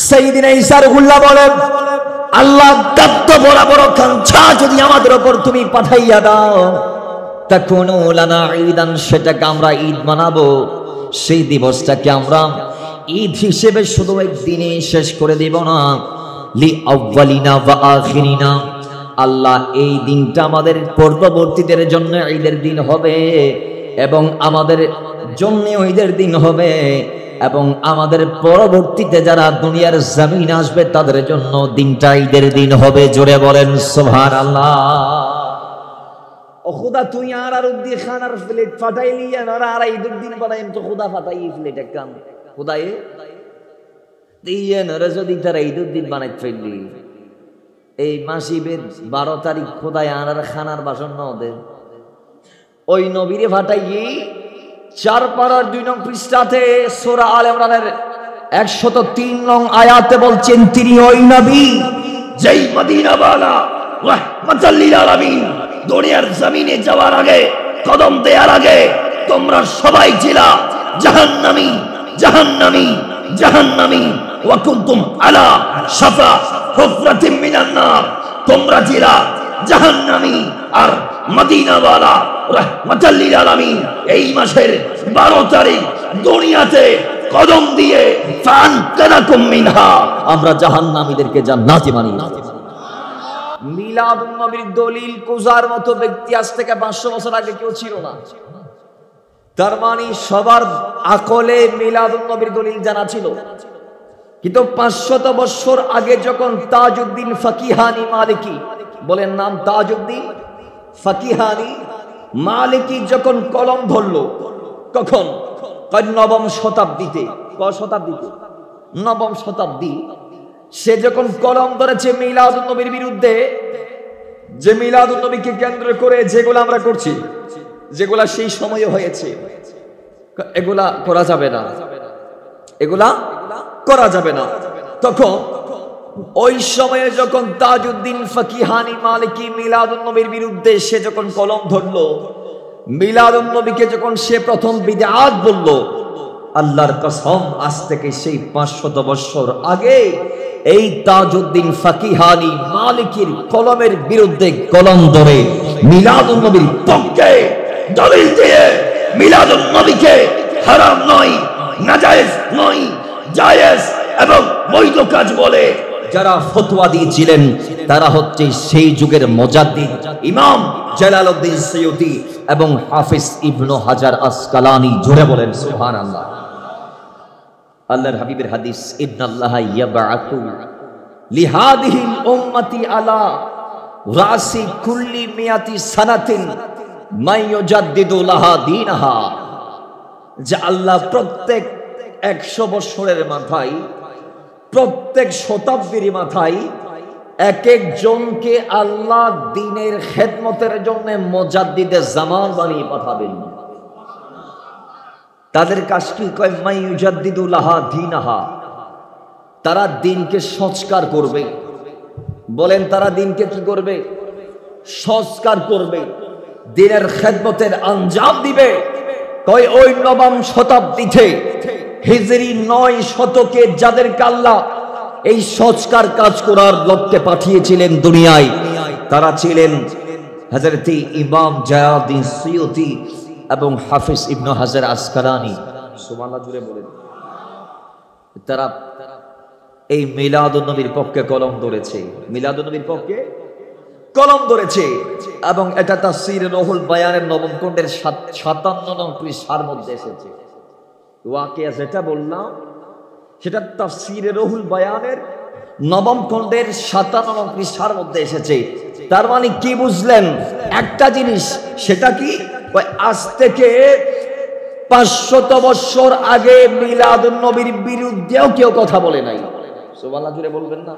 সাইয়্যিদিনা ঈসা রুহুল্লাহ বলেন, আল্লাহ দত্ত বড় বড় কাঞ্চা যদি আমাদের উপর তুমি পাঠাইয়া দাও, তাকুনু লানা ঈদান, সেটাকে আমরা ঈদ মানাবো। সেই দিবসটাকে আমরা ঈদ হিসেবে শুধু একদিনে শেষ করে দেব না, লি আউয়ালিনা ওয়া আখিরিনা, আল্লাহ এই দিনটা আমাদের পূর্ববর্তীদের জন্য ঈদের দিন হবে এবং আমাদের জন্য ঈদের দিন হবে এবং আমাদের পরবর্তীতে যারা দুনিয়ার জমিন আসবে তাদের জন্য দিনটা ঈদের দিন হবে। জোরে বলেন সুবহানাল্লাহ। ও খুদা তুই আর উদ্দি খানার প্লেট ফাটাইলি আর ঈদের দিন বানাইম তো খুদা ফাটাই প্লেট একদম খুদায়ে দিয়ে নরে যদি তারা ঈদের দিন বানাই ফেললি এই মাসিবের 12 তারিখ খোদায় আর খানার বাসন ন দেন ওই নবীরে ফাটাইয়ে 4 পারার 2 নং পৃষ্ঠাতে সূরা আলে ইমরানের 103 নং আয়াতে বলছেন, তিনি ওই নবী যেই মদিনাওয়ালা রাহমাতাল লিল আলামিন দুনিয়ার জমিনে যাওয়ার আগে কদম দেওয়ার আগে তোমরা সবাই ছিলা জাহান্নামী জাহান্নামী জাহান্নামী ওয়া কুনতুম আলা শাফা হুফরাতিন মিনান নার, তোমরা ছিলা জাহান্নামী আর মদিনাওয়ালা রাহমাতাল লিল আলামিন এই মাসের 12 তারিখ দুনিয়াতে কদম দিয়ে ফানকানাকুম মিনহা, আমরা জাহান্নামীদেরকে জান্নাতি মানি। মিলাদুন নবীর দলিল কুজার মতো ব্যক্তি আজ থেকে 500 বছর আগে কেউ ছিল না। তার মানে সবার আকলে মিলাদুন নবীর দলিল জানা ছিল, কিন্তু 500 বছর আগে যখন তাজউদ্দিন ফাকিহানি মালিকি, বলেন নাম তাজউদ্দিন ফাকিহানি মালিকি যখন কলম ধরলো, কখন? নবম শতাব্দীতে। শতাব্দীতে নবম শতাব্দী। সে যখন কলম ধরেছে মিলাদুন নবীর বিরুদ্ধে, যে মিলাদুন নবীকে কেন্দ্র করে যেগুলো আমরা করছি, যেগুলা সেই সময়ে হয়েছে, এগুলা করা যাবে না, এগুলা করা যাবে না। তখন ওই সময়ে যখন তাজউদ্দিন ফাকিহানি মালিকি মিলাদুন নবীর বিরুদ্ধে সে যখন কলম ধরলো, মিলাদুন নবীকে যখন সে প্রথম বিদআত বলল, আল্লাহর কসম আজ থেকে সেই 500 বছর আগে এই তাজউদ্দিন ফাকিহানি মালিকির কলমের বিরুদ্ধে কলম ধরে মিলাদুন নবীর পক্ষে দলিল দিয়ে মিলাদুন নবীকে হারাম নয়, নাজায়েজ নয়, জায়েজ এবং বৈধ কাজ বলে যারা ফতোয়া দিয়েছিলেন তারা হচ্ছে সেই যুগের মুজাদ্দিদ ইমাম জালালউদ্দিন সৈয়দী এবং হাফিজ ইবনে হাজার আসকালানি। জোরে বলেন সুবহানাল্লাহ। আল্লাহর হাবিবের হাদিস, ইন্নাল্লাহ ইয়াবআতু লিহাদিহিল উম্মতি আলা রাসি কুল্লি মিয়াতি সানাতিন মান ইউজাদ্দিদু লাহা দীনাহা, যে আল্লাহ প্রত্যেক 100 বছরের মাথায়, প্রত্যেক শতাব্দীর মাথায় এক একজনকে আল্লাহ দ্বীনের খেদমতের জন্য মুজাদ্দিদে জামান বানিয়ে পাঠাবেন। তাদের কাজ কি? কয় মান ইউজাদ্দিদু লাহা দীনাহা, তারা দ্বীনকে সংস্কার করবে। বলেন তারা দ্বীনকে কি করবে? সংস্কার করবে, দ্বীনের খেদমতের আঞ্জাম দিবে। কয় ওই নবম শতাব্দীতে হিজরি 9 শতকে যাদেরকে আল্লাহ এই সংস্কার কাজ করার লক্ষ্যে পাঠিয়েছিলেন দুনিয়ায়, তারা ছিলেন হযরত ইমাম জালালউদ্দিন সৈয়দী এবং হাফিজ ইবনে হাজার আসকালানি। সুবহানাল্লাহ জুড়ে বলেন। তারা এই মিলাদুন নবীর পক্ষে কলম ধরেছে, মিলাদুন নবীর পক্ষে কলম ধরেছে এবং এটা তাফসীর রুহুল বায়ানের নবম খণ্ডের 57 নং পৃষ্ঠার মধ্যে এসেছে। ওয়াকিয়া যেটা বললাম সেটা তাফসীরে রুহুল বায়ানের নবম খণ্ডের 57 নং পৃষ্ঠার মধ্যে এসেছে। তার মানে কি বুঝলেন? একটা জিনিস, সেটা কি? আজ থেকে 500 বছর আগে মিলাদুন নবীর বিরুদ্ধেও কেউ কথা বলে নাই। সুবহানাল্লাহ জুড়ে বলবেন না?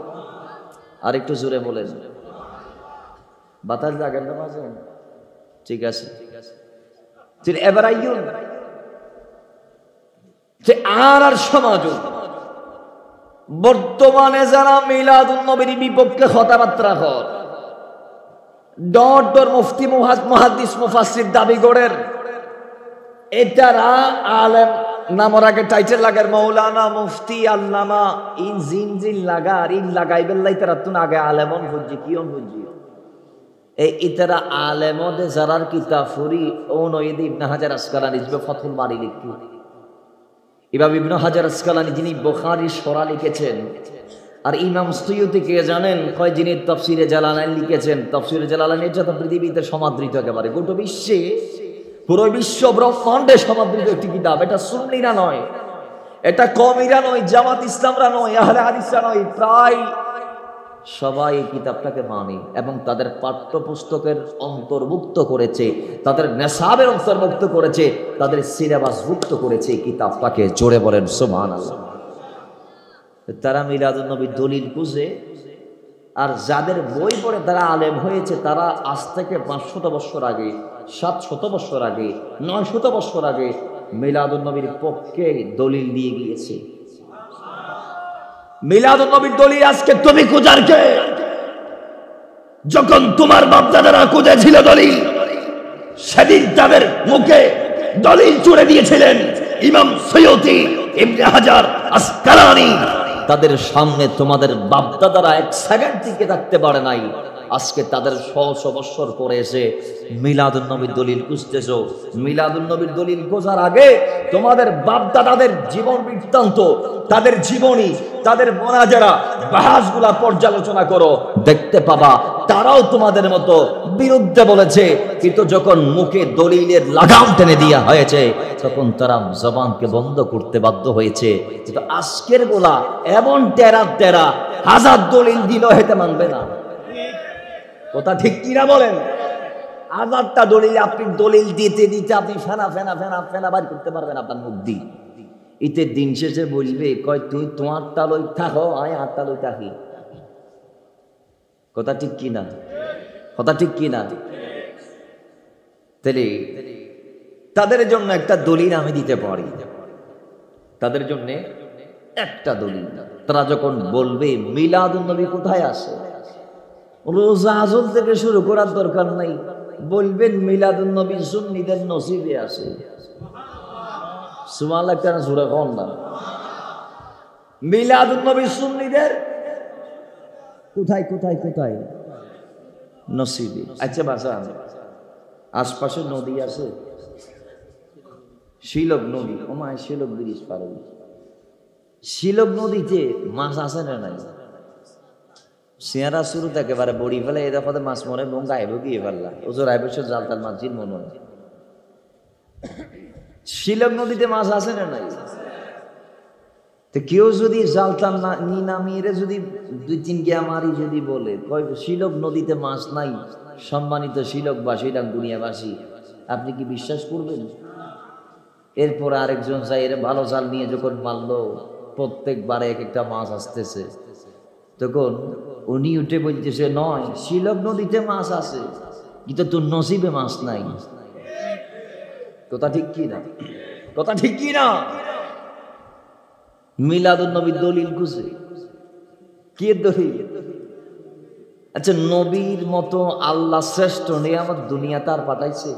আর একটু জোরে বলেন। বাতাস জাগেন না মাঝে? ঠিক আছে। এবার আইয়ুন যে আর সমাজ বর্তমানে যারা মিলাদুন নবীর বিপক্ষে কথাবার্তা কর, ডর মুফতি মুহাদ্দিস মুফাসসির দাবি করেন এটারা আলেম নামর আগে টাইটেল লাগার মৌলানা মুফতি আল্লামা ইন জিন জিন লাগা আর ইন লাগাইবেল লাই তারা তুন আগে আলেমন হজ্জি কিয়ন হজ্জি এই ইতারা আলেমদে জারার কিতাব ফুরি ও নইদ ইবনে হাজার আসকালানি যিনি ফাথুল বারি লিখি ইমাম ইবনে হাজার আসকালানি যিনি বুখারী শরা লিখেছেন আর ইমাম সুয়ুতি কে জানেন কয় যিনি তাফসীরে জালালাইন লিখেছেন তাফসীরে জালালাইন এটা তো পৃথিবীতে সমাদৃত একেবারে গোটা বিশ্বে পুরো বিশ্ব ব্রহ্মাণ্ডে সমাদৃত একটি কিতাব এটা সুন্নিরা নয় এটা কওমিরা নয় জামাত ইসলামরা নয় আহলে হাদিসরা নয় প্রায় সবাই এই কিতাবটাকে মানে এবং তাদের পাঠ্যপুস্তকের অন্তর্ভুক্ত করেছে তাদের নেশাবের অন্তর্ভুক্ত করেছে তাদের সিলেবাসভুক্ত করেছে এই কিতাবটাকে জোরে বলেন সুবহানাল্লাহ তারা মিলাদুন নবীর দলিল বুঝে আর যাদের বই পড়ে তারা আলেম হয়েছে তারা আজ থেকে 500 বছর আগে 700 বছর আগে 900 বছর আগে মিলাদুন নবীর পক্ষে দলিল দিয়ে গিয়েছে মিলাদুন নবীর দলিল আজকে তুমি খুঁজার কে যখন তোমার বাপদাদারা খুঁজেছিল দলিল সেদিন তাদের মুখে দলিল ছুড়ে দিয়েছিলেন ইমাম সৈয়দি ইবনে হাজার আসকালানি তাদের সামনে তোমাদের বাপদাদারা এক সেকেন্ড টিকে থাকতে পারে নাই আজকে তাদের 100 বছর পরে এসে মিলাদুন নবীর দলিল খুঁজতেছো মিলাদুন নবীর দলিল খোঁজার আগে তোমাদের বাপদাদাদের জীবন বৃত্তান্ত তাদের জীবনী তাদের মোনাজারা বাহাসগুলা পর্যালোচনা করো দেখতে পাবা তারাও তোমাদের মতো বিরুদ্ধে বলেছে কিন্তু যখন মুখে দলিলের লাগাম টেনে দেওয়া হয়েছে তখন তারা জবানকে বন্ধ করতে বাধ্য হয়েছে কিন্তু আজকের গোলা এমন টেরা হাজার দলিল দিলেও হেতে মানবে না কথা ঠিক কিনা বলেন হাজারটা দলিল আপনি দলিল দিতে দিতে আপনি ফেনা বার করতে পারবেন আপনার মুখ দিয়ে ইতে দিন শেষে বলবে কয় তুই তোমার তালই থাকো আমি আর তালই থাকি কথা ঠিক কিনা তাহলে তাদের জন্য একটা দলিল আমি দিতে পারি তাদের জন্য একটা দলিল তারা যখন বলবে মিলাদুন নবী কোথায় আছে রোজা আজল থেকে শুরু করার দরকার নাই বলবেন মিলাদুন নবী সুন্নিদের নসিবে আছে সুবহানাল্লাহ কেন সূরা কোন না মিলাদুন নবী সুন্নিদের কোথায় নসিবে আচ্ছা বাসা আশপাশে নদী আছে শিলক নদী ওমায় শিলক ব্রিজ পার শিলক নদীতে মাছ আছে না নাই সিয়ারা শুরুতে একেবারে বড়ি ফেলে এই দেখো মাছ মনে এবং গাইব গিয়ে ফেললা ওজোর আইবসে জালতাল মাছ জিন মনে হয় শিলক নদীতে মাছ আছে না নাই তো কেউ যদি জালতাল নামিয়ে যদি 2-3 গিয়া মারি যদি বলে শিলক নদীতে মাছ নাই সম্মানিত শিলকবাসী দুনিয়াবাসী আপনি কি বিশ্বাস করবেন এরপর আরেকজন যাই এর ভালো জাল নিয়ে যখন মারলো প্রত্যেকবারে এক একটা মাছ আসতেছে তখন উনি উঠে বলতেছে নয় শিলক নদীতে মাছ আছে কিন্তু তোর নসিবে মাছ নাই কথা ঠিক কি না মিলাদুন নবীর দলিল খুঁজে কে দলিল আচ্ছা নবীর মতো আল্লাহ শ্রেষ্ঠ নিয়ামত দুনিয়া তার পাঠাইছে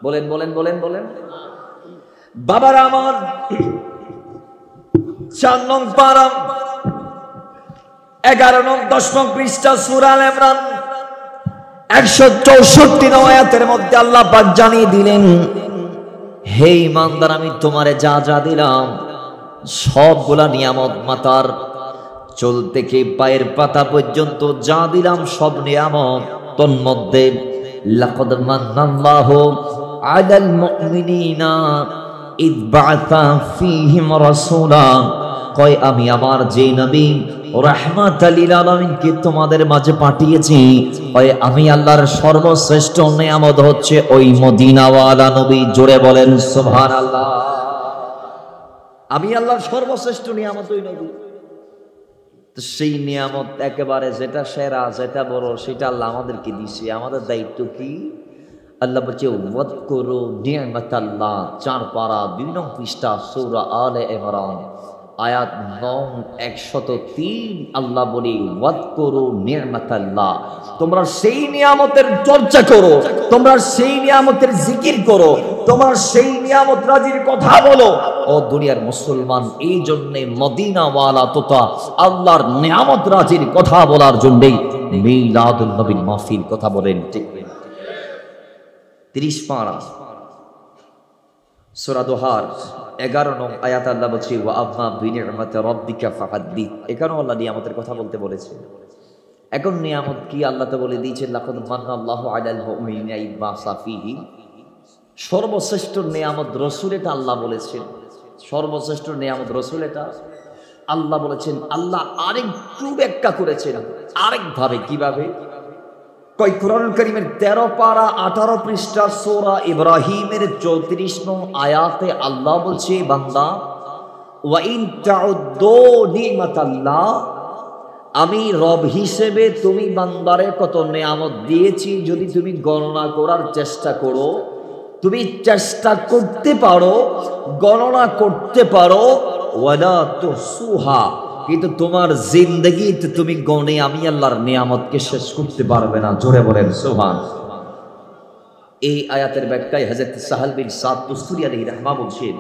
বলেন বাবার আমার 4 নং পারা 11 নং 10 নং পৃষ্ঠা সূরা আল ইমরান 164 নং আয়াতের মধ্যে আল্লাহ পাক জানিয়ে দিলেন হে ঈমানদার আমি তোমারে যা যা দিলাম সবগুলা নিয়ামত মাতার চুল থেকে পায়ের পাতা পর্যন্ত যা দিলাম সব নিয়ামত তন্মধ্যে লাকাদ মান্নাল্লাহু আলাল মুমিনিনা ইদ বা'আথা ফীহিম রাসূলা কয় আমি আমার যে নবী রাহমাতাল লিল আলামিনকে তোমাদের মাঝে পাঠিয়েছি কয় আমি আল্লাহর সর্বশ্রেষ্ঠ নিয়ামত হচ্ছে ওই মদিনাওয়ালা নবী জোরে বলেন সুবহানাল্লাহ আমি আল্লাহর সর্বশ্রেষ্ঠ নিয়ামত ওই নবী তো সেই নিয়ামত একেবারে যেটা সেরা যেটা বড় সেটা আল্লাহ আমাদেরকে দিয়েছে আমাদের দায়িত্ব কি আল্লাহ বলছে ওয়াদকুরু নি'মাতাল্লাহ 4 পারা 2 নং পৃষ্ঠা সূরা আলে ইমরান আয়াত নং 103 আল্লাহ বলে ওয়াদকুরু নি'মাতাল্লাহ তোমরা সেই নিয়ামতের চর্চা করো তোমরা সেই নিয়ামতের জিকির করো তোমার সেই নিয়ামত রাজির কথা বলো। ও দুনিয়ার মুসলমান, এই জন্যে মদিনাওয়ালা তোতা আল্লাহর নিয়ামত রাজির কথা বলার জন্যই মিলাদুন নবীর মাহফিল কথা বলেন। ঠিক 30 পারা সূরা দোহার 11 নং আয়াত আল্লাহ বলছে ওয়া আম্মা বিনি'মাতি রাব্বিকা ফাহাদ্দিস। এখানেও আল্লাহ নিয়ামতের কথা বলতে বলেছে। এখন নিয়ামত কি আল্লাহ তো বলে দিয়েছেন লাকাদ মান্নাল্লাহু আলাল মুমিনিনা ইয বা'সা ফীহিম। সর্বশ্রেষ্ঠ নিয়ামত রাসূল, এটা আল্লাহ বলেছেন। সর্বশ্রেষ্ঠ নিয়ামত রাসূল, এটা আল্লাহ বলেছেন। আল্লাহ আরেকটু ব্যাখ্যা করেছেন আরেকভাবে। কিভাবে? কয় কোরআনুল কারীমের 13 পারা 18 পৃষ্ঠার সূরা ইব্রাহিমের 34 নং আয়াতে আল্লাহ বলছে, বান্দা ওয়া ইন তাউদ্দু নি'মাতাল্লাহ, আমি রব হিসেবে তুমি বান্দারে কত নিয়ামত দিয়েছি, যদি তুমি গণনা করার চেষ্টা করো, তুমি চেষ্টা করতে পারো, গণনা করতে পারো, ওয়ালা তুহসুহা, কিন্তু তোমার জিন্দেগিতে তুমি গণে আমি আল্লাহর নিয়ামতকে শেষ করতে পারবে না। জোরে বলেন সুবহানাল্লাহ। এই আয়াতের ব্যাখ্যায় হযরত সাহাল বিন সাদ তুসরি আলাইহির রাহমা বলছেন,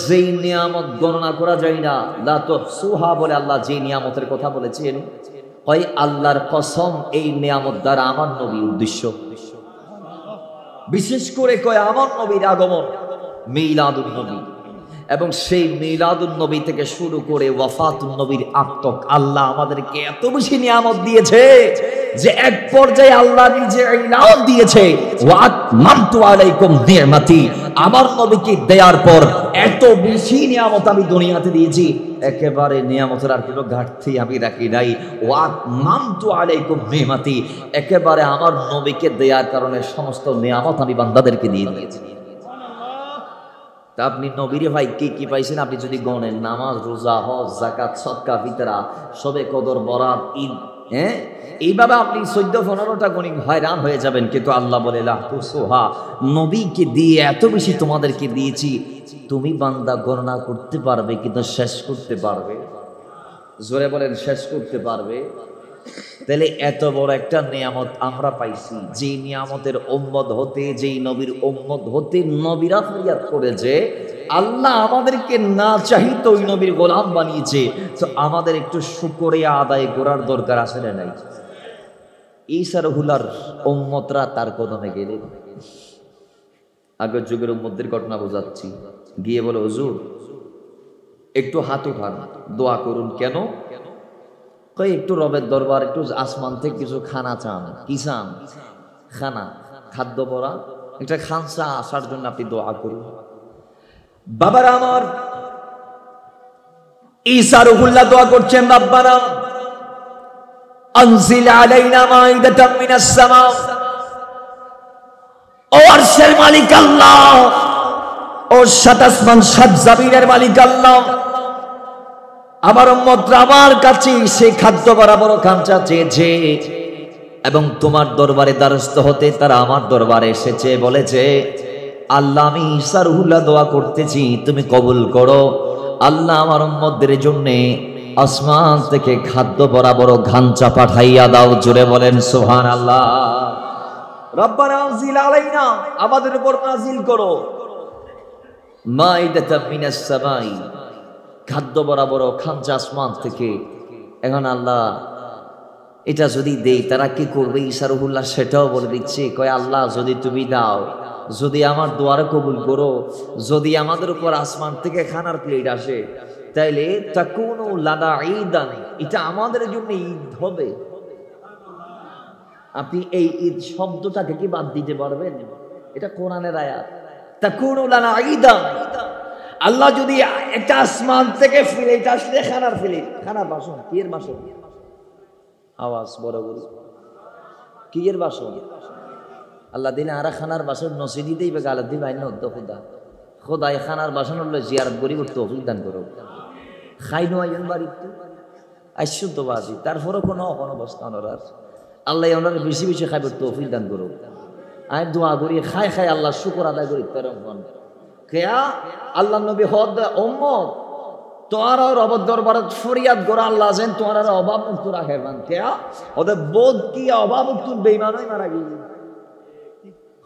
যেই নিয়ামত গণনা করা যায় না, লা তুহসুহা বলে আল্লাহ যে নিয়ামতের কথা বলেছেন, হয় আল্লাহর কসম এই নিয়ামত দ্বারা আমার নবীর উদ্দেশ্য, বিশেষ করে কয় আমার নবীর আগমন, মিলাদুন নবী, এবং সেই মিলাদুন নবী থেকে শুরু করে ওয়াফাতুন নবীর আক্তক আল্লাহ আমাদেরকে এত বেশি নিয়ামত দিয়েছে যে এক পর্যায়ে আল্লাহ নিজে ইলান দিয়েছে, ওয়া আতমামতু আলাইকুম নি'মাতি, আমার নবীকে দেওয়ার পর এত বেশি নিয়ামত আমি দুনিয়াতে দিয়েছি, একেবারে নিয়ামতের আর কোনো ঘাটতি আমি রাখি নাই। ওয়া আতমামতু আলাইকুম নি'মাতি, একেবারে আমার নবীকে দেওয়ার কারণে সমস্ত নিয়ামত আমি বান্দাদেরকে দিয়ে দিয়েছি। তা আপনি নবীরে ভাই কি কি পাইছেন? আপনি যদি গণেন, নামাজ, রোজা, হজ, যাকাত, সদকা, ফিতরা, সবে কদর, বরাত, ঈদ, এইভাবে আপনি 14-15টা গণি হয়রান হয়ে যাবেন। কিন্তু আল্লাহ বলে লা তুহসুহা, নবীকে দিয়ে এত বেশি তোমাদেরকে দিয়েছি, তুমি বান্দা গণনা করতে পারবে কিন্তু শেষ করতে পারবে? জোরে বলেন, শেষ করতে পারবে? তাহলে এত বড় একটা নিয়ামত আমরা পাইছি, যে নিয়ামতের উম্মত হতে, যেই নবীর উম্মত হতে নবীরা ফরিয়াদ করেছে, আল্লাহ আমাদেরকে না চাহিত ওই নবীর গোলাম বানিয়েছে, তো আমাদের একটু শুকরিয়া আদায় করার দরকার আছে না নাই? ঈসা রুহুল্লাহর উম্মতরা তার কদমে গেলে, আগের যুগের উম্মতদের ঘটনা বোঝাচ্ছি, গিয়ে বলে হুজুর একটু হাত উঠান, দোয়া করুন। কেন? কই একটু রবের দরবার, একটু আসমান থেকে কিছু খানা চান। কি চান? খানা, খাদ্য পরা, একটা খানসা আসার জন্য আপনি দোয়া করুন। বাবার আমার ঈসা রুহুল্লাহ দোয়া করছেন, রব্বানা আনজিল আলাইনা মাইদাতাম মিনাস সামা। ও আরশের মালিক আল্লাহ, ও সাত আসমান সাত জমিনের মালিক আল্লাহ, আমার উম্মতরা আমার কাছে সেই খাদ্য বরাবর খানচা চেয়েছে, এবং তোমার দরবারে দ্বারস্থ হতে তারা আমার দরবারে এসেছে, বলেছে আল্লাহ আমি ঈসা রুহুল্লাহ দোয়া করতেছি, তুমি কবুল করো। আল্লাহ আমার উম্মতদের জন্য আসমান থেকে খাদ্য বরাবর খানচা পাঠাইয়া দাও। জোরে বলেন সুবহানাল্লাহ। রব্বানা আনজিল আলাইনা, আমাদের উপর নাজিল করো, মাইদাতাম মিনাস সামাই, খাদ্য বরাবর খানচা আসমান থেকে। এখন আল্লাহ এটা যদি দেই তারা কি করবে? ঈসা রুহুল্লাহ সেটাও বলে দিচ্ছে, কয় আল্লাহ যদি তুমি দাও, যদি আমার দোয়ারে কবুল করো, যদি আমাদের উপর আসমান থেকে খানার প্লেট আসে, তাইলে তাকুনু লানা ঈদান, এটা আমাদের জন্য ঈদ হবে। আপনি এই ঈদ শব্দটাকে কি বাদ দিতে পারবেন? এটা কোরআনের আয়াত, তাকুনু লানা ঈদান। আল্লাহ যদি একটা আসমান থেকে প্লেট আসলে, খানার প্লেট, খানার বাসন, কি এর বাসন? আওয়াজ বড় বড়, কি এর বাসন? আল্লাহ দিলে আর খানার বাসন নসি দিতেই বা গালাত দিবে আইন হদ্দ খুদা খোদাই খানার বাসন হলো জিয়ারত গরিব তৌফিক দান করো। খাইনো আইন বাড়িতে আইসুদ্ধ বাজি, তারপরও কোনো অবস্থা ওনার আল্লাহ ওনার বেশি বেশি খাইবে তৌফিক দান করো। আমি দোয়া করি, খাই খাই আল্লাহ শুকর আদায় করি। তেরম কেয়া আল্লাহ নবী হদ উম্মত তোমার রবের দরবারে ফরিয়াদ করা, আল্লাহ যেন তোমার অভাব মুক্ত রাখে। মান কেয়া ওদের বোধ কি অভাব মুক্ত বেঈমান হয়ে মারা গিয়ে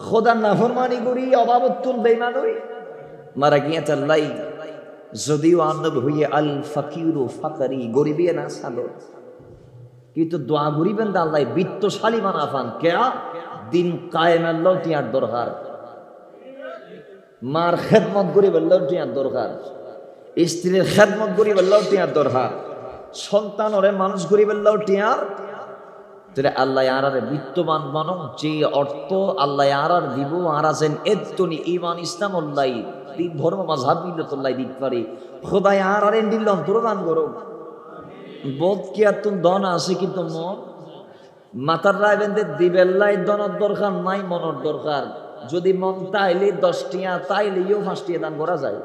খোদার নাফরমানি করি, অবাবতুল বেঈমানি মারা গিয়া চাল্লাই। যদিও আনব হইয়া আল ফাকিরু ফাকারি, গরিবিয়ে না সালো, কিন্তু দোয়া গরিবেন দা আল্লাহ বিত্তশালী বানাফান কেয়া দিন কায়েম আল্লাহ টিয়ার দরকার, মার খেদমত করি বললেও টিয়ার দরকার, স্ত্রীর খেদমত করি বললেও টিয়ার দরকার, সন্তান ওরে মানুষ করি বললেও টিয়ার। তাহলে আল্লাহ আরারে বিত্তবান বানো, যে অর্থ আল্লাহ আরার দিব আর আছেন এতনি ইমান ইসলাম আল্লাহ দিন ধর্ম মাযহাব মিল্লাতুল্লাহ দিক পারি খোদায় আরারে দিল অন্তর দান করো। বোধ কি আর তুমি দন আছে কিন্তু মন মাথার রায় বেঁধে দিবেল্লাই দনের দরকার নাই, মনের দরকার। যদি মন তাইলে 10 টিয়া তাইলেও 5 টিয়া দান করা যায়,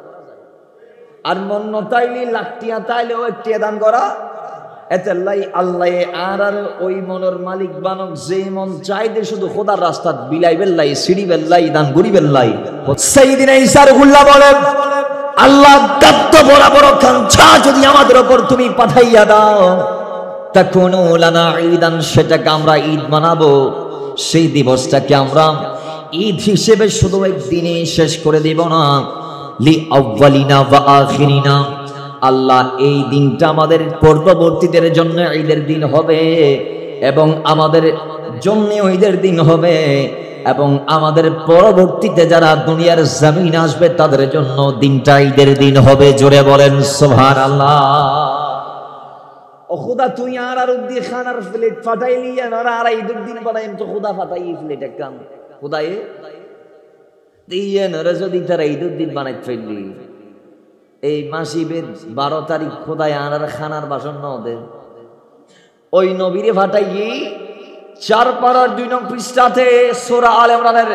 আর মন নতাইলে 1 লাখ টিয়া তাইলেও 1 টিয়া দান করা। এতেল্লাই আল্লাহ আর ওই মনের মালিক বানক, যে মন চাইতে শুধু খোদার রাস্তা বিলাই বেল্লাই সিঁড়ি বেল্লাই দান গড়ি বেল্লাই। সেইদিন ঈসা রুহুল্লাহ বলেন, আল্লাহ দত্ত বড় বড় খানছা যদি আমাদের উপর তুমি পাঠাইয়া দাও তাকুনু লানা ঈদান, সেটাকে আমরা ঈদ মানাবো। সেই দিবসটাকে আমরা ঈদ হিসেবে শুধু একদিনে শেষ করে দেব না, লি আউয়ালিনা ওয়া আখিরিনা, আল্লাহ এই দিনটা আমাদের পূর্ববর্তীদের জন্য ঈদের দিন হবে এবং আমাদের জন্য ঈদের দিন হবে, এবং আমাদের পরবর্তীতে যারা দুনিয়ার জমিন আসবে তাদের জন্য দিনটা ঈদের দিন হবে। জোরে বলেন সুবহানাল্লাহ। ও খোদা তুই আর উদ্দি খানার প্লেট ফাটাইলি আর ঈদের দিন বানাইম তো খোদা ফাটাই প্লেট একদম খোদায়ে দিয়ে নরে যদি তারা ঈদের দিন বানাই ফেললি এই মাসিবের 12 তারিখ খোদায় আর খানার বাসন ন দে ওই নবীরে ফাটাইয়ে 4 পারার 2 নং পৃষ্ঠাতে সূরা আলে ইমরানের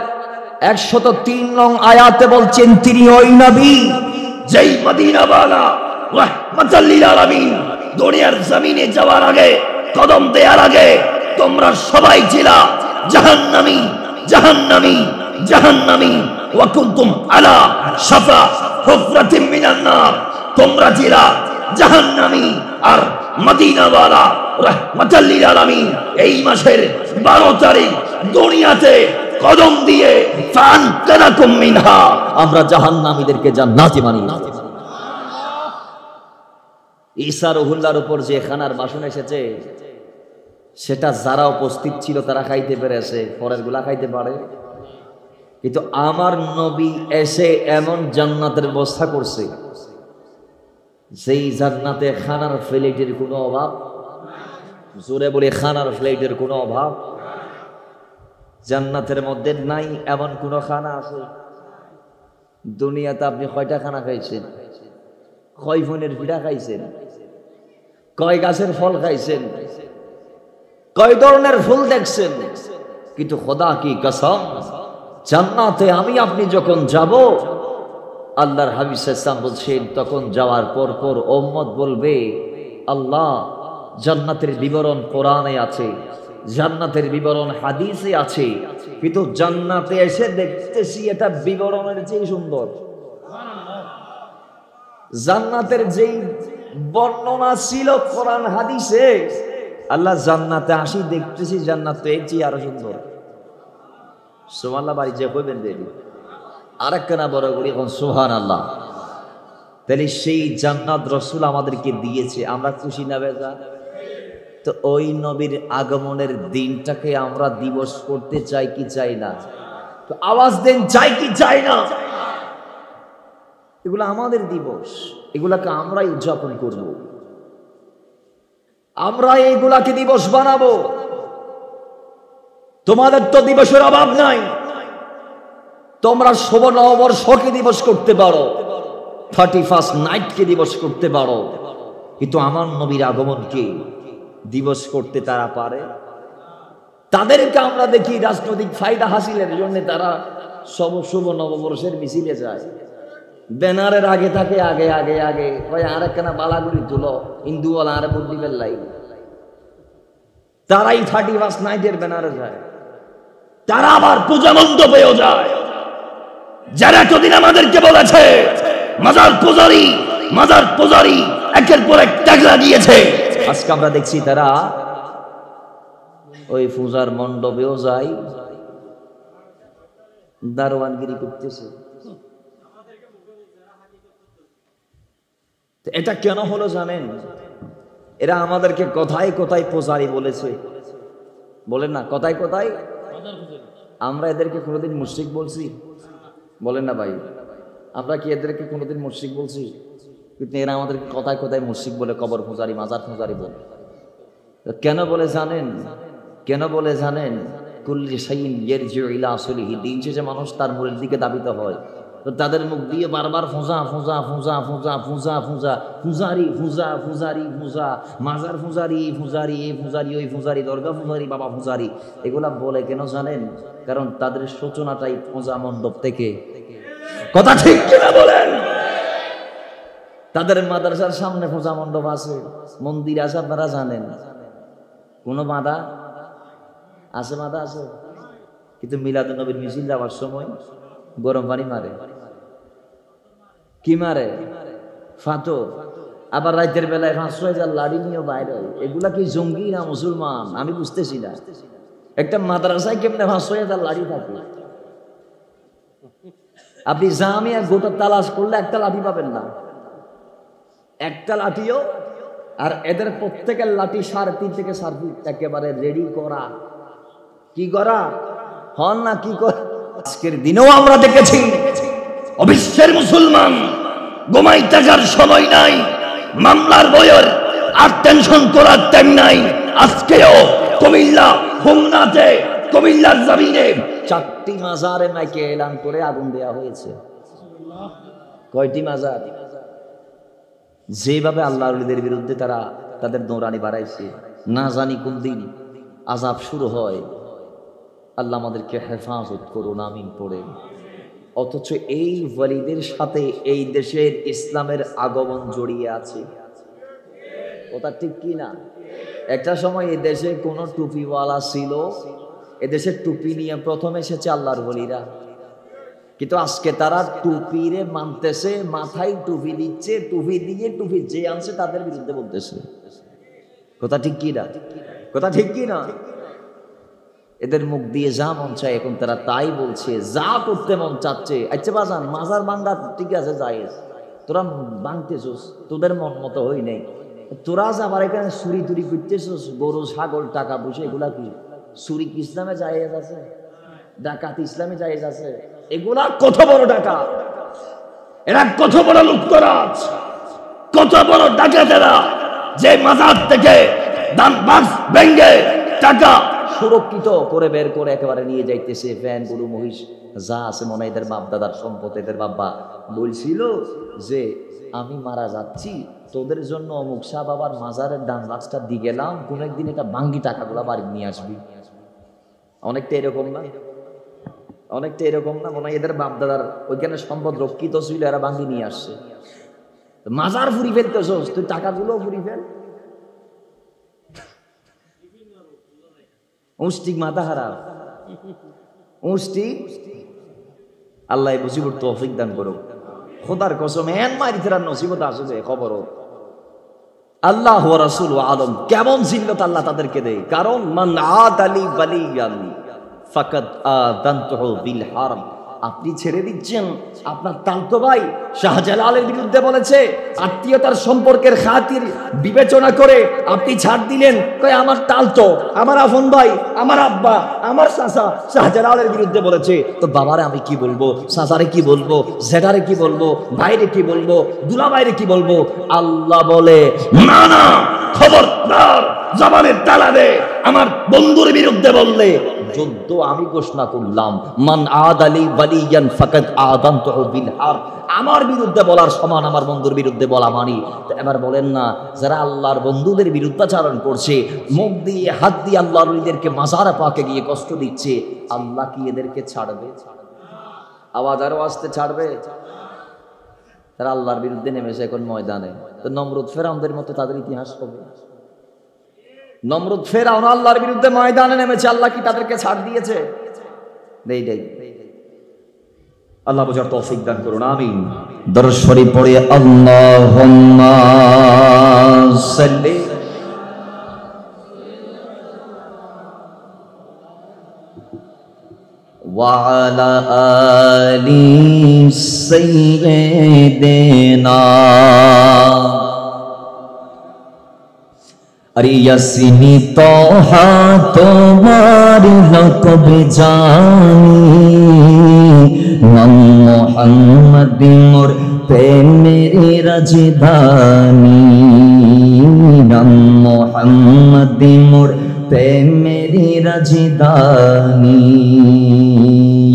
103 নং আয়াতে বলছেন, তিনি ওই নবী যেই মদিনাওয়ালা রাহমাতাল লিল আলামিন দুনিয়ার জমিনে যাওয়ার আগে কদম দেওয়ার আগে তোমরা সবাই ছিলা জাহান্নামী জাহান্নামী জাহান্নামী ওয়া কুনতুম আলা শাফা হুফরাতিন মিনান নার, তোমরা ছিলা জাহান্নামী আর মদিনাওয়ালা রাহমাতাল লিল আলামিন এই মাসের 12 তারিখ দুনিয়াতে কদম দিয়ে ফানকারাকুম মিনহা, আমরা জাহান্নামীদেরকে জান্নাতি বানিয়ে। ঈসা রুহুল্লাহর উপর যে খানার বাসন এসেছে সেটা যারা উপস্থিত ছিল তারা খাইতে পেরেছে, পরের গুলা খাইতে পারে। কিন্তু আমার নবী এসে এমন জান্নাতের ব্যবস্থা করছে যেই জান্নাতে খানার প্লেটের কোনো অভাব, জোরে বলে খানার প্লেটের কোনো অভাব জান্নাতের মধ্যে নাই। এমন কোন খানা আছে দুনিয়াতে? আপনি কয়টা খানা খাইছেন? কয় ফোনের পিঠা খাইছেন? কয় গাছের ফল খাইছেন? কয় ধরনের ফুল দেখছেন? কিন্তু খোদা কি কসম, জান্নাতে আমি আপনি যখন যাব, আল্লাহর হাবিব সাল্লাল্লাহু আলাইহি ওয়াসাল্লাম বলছেন, তখন যাওয়ার পর পর উম্মত বলবে, আল্লাহ জান্নাতের বিবরণ কোরআনে আছে, জান্নাতের বিবরণ হাদিসে আছে, কিন্তু জান্নাতে এসে দেখতেছি এটা বিবরণের চেয়ে সুন্দর। জান্নাতের যেই বর্ণনা ছিল কোরআন হাদিসে, আল্লাহ জান্নাতে আসি দেখতেছি জান্নাত এর চেয়ে আরো সুন্দর। সুবহানাল্লাহ বাড়ি যে কইবেন দেরি আরেকখানা বড় করি এখন সুবহানাল্লাহ। তাহলে সেই জান্নাত রাসূল আমাদেরকে দিয়েছে, আমরা খুশি না বেজা? তো ওই নবীর আগমনের দিনটাকে আমরা দিবস করতে চাই কি চাই না? তো আওয়াজ দেন, চাই কি চাই না? এগুলো আমাদের দিবস, এগুলাকে আমরাই উদযাপন করব, আমরা এইগুলাকে দিবস বানাবো। তোমাদের তো দিবসের অভাব নাই, তোমরা শুভ নববর্ষকে দিবস করতে পারো, 31st নাইটকে দিবস করতে পারো, কিন্তু আমার নবীর আগমনকে দিবস করতে তারা পারে? তাদেরকে আমরা দেখি রাজনৈতিক ফায়দা হাসিলের জন্য তারা শুভ নববর্ষের মিছিলে যায়, ব্যানারের আগে থাকে, আগে আগে আগে কয় আরেকখানা বালাগুড়ি তুলো, হিন্দুওয়ালা আরে ভোট দিবেন লাই, তারাই 31st নাইটের ব্যানারে যায়, তারা আবার পূজা মণ্ডপেও যায়। যারা এতদিন আমাদেরকে বলেছে মাজার পূজারি একের পর এক ট্যাগ লাগিয়েছে, আজকে আমরা দেখছি তারা ওই পূজার মণ্ডপেও যায়, দারোয়ানগিরি করতেছে। এটা কেন হলো জানেন? এরা আমাদেরকে কোথায় কোথায় পূজারি বলেছে, বলেন না কোথায় কোথায়। আমরা এদেরকে কোনোদিন মুশরিক বলছি? বলেন না ভাই, আমরা কি এদেরকে কোনোদিন মুশরিক বলছি? কিন্তু এরা আমাদেরকে কোথায় কোথায় মুশরিক বলে, কবর পূজারি, মাজার পূজারি বলে। কেন বলে জানেন? কেন বলে জানেন? কুল্লি শাইইন ইয়ারজিউ ইলা আসলিহি, দিন শেষে মানুষ তার মূলের দিকে দাবিত হয়। তো তাদের মুখ দিয়ে বারবার ফুজা ফুজা ফুজা ফুজা ফুজা ফুজা ফুজারি ফুজা ফুজারি ফুজা, মাজার ফুজারি ফুজারি, এই ফুজারি ওই ফুজারি, দরগা ফুজারি, বাবা ফুজারি, এগুলা বলে কেন জানেন? কারণ তাদের সূচনাটাই পূজা মণ্ডপ থেকে। কথা ঠিক কিনা বলেন? তাদের মাদ্রাসার সামনে পূজা মণ্ডপ আছে, মন্দির আছে, আপনারা জানেন। কোনো বাধা আছে? বাধা আছে। কিন্তু মিলাদুন নবীর মিছিল যাওয়ার সময় গরম পানি মারে। কি মারে? ফাতর। আবার রাতের বেলায় 5,000 লাড়ি নিয়ে বাইরে। এগুলা কি জঙ্গি না মুসলমান? আমি বুঝতেছি না। একটা মাদ্রাসায় কেমনে 5,000 লাড়ি থাকে? আপনি জামিয়া গোটা তালাশ করলে একটা লাঠি পাবেন না, একটা লাঠিও। আর এদের প্রত্যেকের লাঠি 3.5 থেকে 4 একেবারে রেডি করা। কি করা হন না কি করা? আজকের দিনেও আমরা দেখেছি অবিশ্বের মুসলমান ঘুমাই থাকার সময় নাই, মামলার বইয়ের আর টেনশন করার টাইম নাই। আজকেও কুমিল্লা, হোমনাতে, কুমিল্লার জমিনে 4টি মাজারে নাকি এলান করে আগুন দেওয়া হয়েছে। কয়টি মাজার? যেভাবে আল্লাহর ওলিদের বিরুদ্ধে তারা তাদের দৌড়ানি বাড়াইছে, না জানি কোন দিন আযাব শুরু হয়। আল্লাহ আমাদেরকে হেফাজত করুন, আমিন পড়ে। অথচ এই ওয়ালিদের সাথে এই দেশের ইসলামের আগমন জড়িয়ে আছে। কথা ঠিক কি না? একটা সময় এই দেশে কোনো টুপিওয়ালা ছিল, এদেশের টুপি নিয়ে প্রথম এসেছে আল্লাহর ওলিরা। কিন্তু আজকে তারা টুপিরে মানতেছে, মাথায় টুপি দিচ্ছে, টুপি দিয়ে টুপি যে আনছে তাদের বিরুদ্ধে বলতেছে। কথা ঠিক কি না? কথা ঠিক কি না? এদের মুখ দিয়ে যা মন চায় এখন তারা তাই বলছে, যা করতে মন চাচ্ছে। আচ্ছা বাজান, মাজার ভাঙ্গা ঠিক আছে, জায়েজ, তোরা ভাঙতেছস, তোদের মন মতো হই নাই। তোরা যে আবার এখানে চুরি টুরি করতেছস, গরু ছাগল টাকা পয়সা, এগুলা কি চুরি কি ইসলামে জায়েজ আছে? ডাকাত ইসলামে জায়েজ আছে? এগুলা কত বড় টাকা, এরা কত বড় লুটতরাজ, কত বড় ডাকাতেরা, যে মাজার থেকে দান বাক্স ভেঙ্গে টাকা সুরক্ষিত করে বের করে একেবারে নিয়ে যাইতেছে। ফ্যান, গরু, মহিষ যা আছে মনে এদের বাপ দাদার সম্পদ। এদের বাবা বলছিল যে আমি মারা যাচ্ছি, তোদের জন্য অমুক শাহ বাবার মাজারের ডান বাক্সটা দিয়ে গেলাম, কোন একদিন এটা ভাঙ্গি টাকাগুলা বাড়ি নিয়ে আসবি। অনেকটা এরকম না? অনেকটা এরকম না? মনে হয় এদের বাপ দাদার ওইখানে সম্পদ রক্ষিত ছিল, এরা ভাঙ্গি নিয়ে আসছে। মাজার ফুরি ফেলতেছস, তুই টাকাগুলো ফুরি ফেল। উষ্টিক মাথা খারাপ, উষ্টিক। আল্লাহ মুসিবত তৌফিক দান করো। খোদার কসম এন মারি ফেরার নসিবত আসবে খবর। আল্লাহ ওয়া রাসূল আলম কেমন জিল্লত আল্লাহ তাদেরকে দেয়। কারণ মান আদালি ওয়ালিয়ান ফাকাদ আযানতুহু বিল হারব। আপনি ছেড়ে দিচ্ছেন আপনার তালতো ভাই শাহজালালের বিরুদ্ধে বলেছে, আত্মীয়তার সম্পর্কের খাতির বিবেচনা করে আপনি ছাড় দিলেন। কয় আমার তালতো, আমার আপন ভাই, আমার আব্বা, আমার চাচা শাহজালালের বিরুদ্ধে বলেছে, তো বাবারে আমি কি বলবো, চাচারে কি বলবো, জেঠারে কি বলবো, ভাইরে কি বলবো, দুলা ভাইরে কি বলবো? আল্লাহ বলে না না, খবরদার, জবানের তালা দে। আমার বন্ধুর বিরুদ্ধে বললে যুদ্ধ আমি ঘোষণা করলাম। মান আদালি ওয়ালিয়ান ফাকাদ আযানতুহু বিল হারব। আমার বিরুদ্ধে বলার সমান আমার বন্ধুর বিরুদ্ধে বলা মানি। এবার বলেন না, যারা আল্লাহর বন্ধুদের বিরুদ্ধাচারণ করছে, মুখ দিয়ে হাত দিয়ে আল্লাহর ওলিদেরকে মাজার পাকে গিয়ে কষ্ট দিচ্ছে, আল্লাহ কি এদেরকে ছাড়বে? আওয়াজ আরো আসতে ছাড়বে? তারা আল্লাহর বিরুদ্ধে নেমেছে এখন ময়দানে। তো নমরুদ ফেরাউনদের মতো তাদের ইতিহাস হবে। নমরুদ ফেরাউন আল্লাহর বিরুদ্ধে ময়দানে নেমেছে, আল্লাহ কি তাদেরকে ছাড় দিয়েছে? দেই দেই। আল্লাহ বুঝার তৌফিক দান করুন, আমিন। দরুদ শরীফ পড়ে আল্লাহুম্মা সাল্লি। وعلى آل سيدنا अरे यासीनी तोहा तुम्हारी लक़ब जानी नाम मोहम्मद मोर पे मेरी राजधानी नाम मोहम्मद मोर पे मेरी राजधानी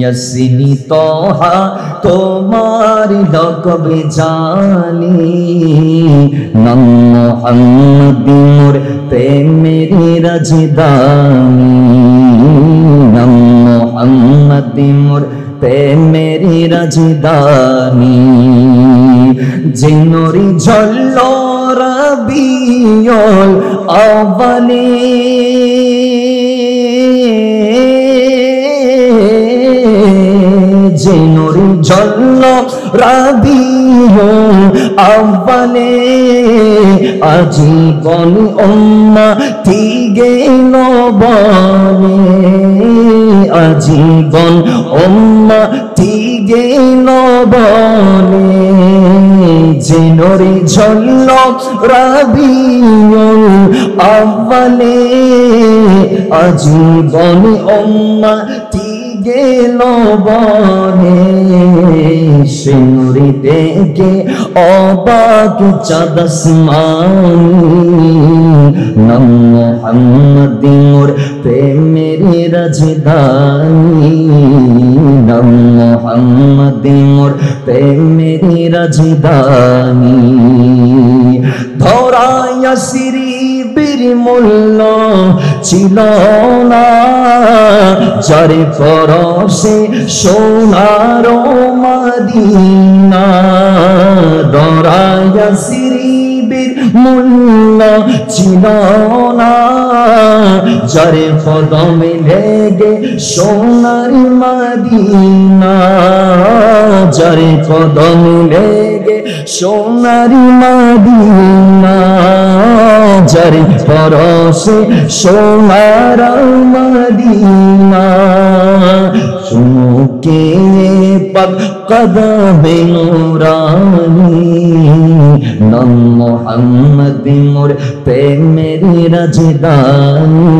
यासीनी तोहा तुम्हारी लक़ब जानी नाम मोहम्मद मोर पे मेरी राजधानी नाम मोहम्मद मोर पे मेरी राजधानी जिनोरी झल्लो रबियुल अव्वली जिनोरी झल्लो रबियुल अव्वली आजीवन उम्मती गेल बने आजीवन उम्मती गेल बने जिनोरी झल्लो रबियुल अव्वली आजीवन उम्मती गेल बने सिनुरी देखे अबाक चाँद आसमानी नाम मोहम्मद मोर पे मेरी राजधानी नाम मोहम्मद मोर पे मेरी राजधानी धरा यासिरी বীর মূল্য ছিল না যার পরশে সোনার মদিনা দরায়া সিরিবির মূল্য ছিল না যার কদমে লেগে সোনার মদিনা যার কদমে লেগে সোনার মদিনা যার পরশে সোনার মদিনা চুমকে পাক কদমে নুরানি নাম মোহাম্মদ মোর पे मेरी राजधानी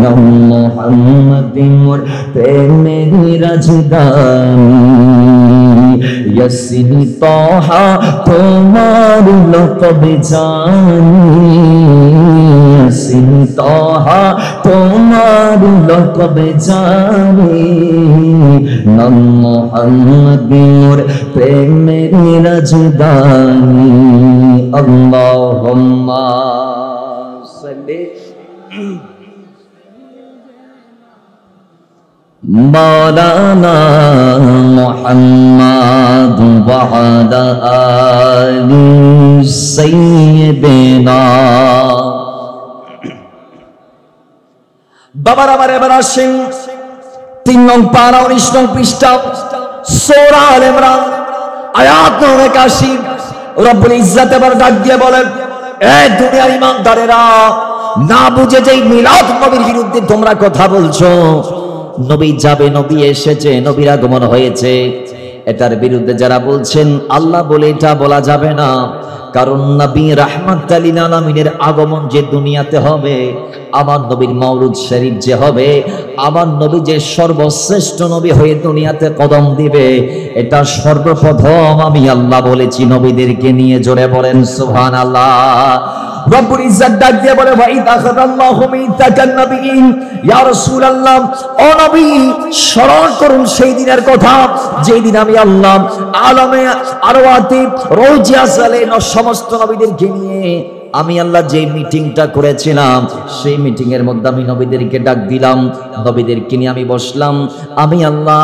नाम मोहम्मद मोर पे मेरी राजधानी यासीनी तोहा तुम्हारी लक़ब जानी यासीनी तोहा तुम्हारी लक़ब जानी नाम मोहम्मद मोर पे मेरी राजधानी अल्लाहुम्मा सल्ली मौलाना मुहम्मद व अला आलि सय्यिदिना बाबा हमारे बड़ा सिंह 3 नंग पारा 19 नंग पृष्ठा सूरा आल इमरान आयात नंबर 81 रब्बुल इज्जत এবার ডাক দিয়ে বলেন এ দুনিয়ার ঈমানদারেরা না বুঝে যেই মিলাদ নবীর বিরুদ্ধে তোমরা কথা বলছো নবী যাবে নবী এসেছে নবীর আগমন হয়েছে এটার বিরুদ্ধে যারা বলছেন আল্লাহ বলে এটা বলা যাবে না কারণ নবী রাহমাতুল লিল আলামিনের আগমন যে দুনিয়াতে হবে আমার নবীর মাওলুদ শরীফ যে হবে আমার নবী যে সর্বশ্রেষ্ঠ নবী হয়ে দুনিয়াতে কদম দিবে এটা সর্বপ্রথম আমি আল্লাহ বলেছি নবীদেরকে নিয়ে জোরে বলেন সুবহানাল্লাহ রব্বুল ইজ্জত ডাক দিয়ে বলে ওয়া ইযা আখাযাল্লাহু মিতাকান নাবিয়্যিন ইয়া রাসূলুল্লাহ ও নবী স্মরণ করুন সেই দিনের কথা যেই দিন আমি আল্লাহ আলামে আরওয়াতে রোজিয়া সালেন সমস্ত নবীদেরকে নিয়ে আমি আল্লাহ যে মিটিংটা করেছিলাম সেই মিটিং এর মধ্যে আমি নবীদেরকে ডাক দিলাম নবীদেরকে নিয়ে আমি বসলাম আমি আল্লাহ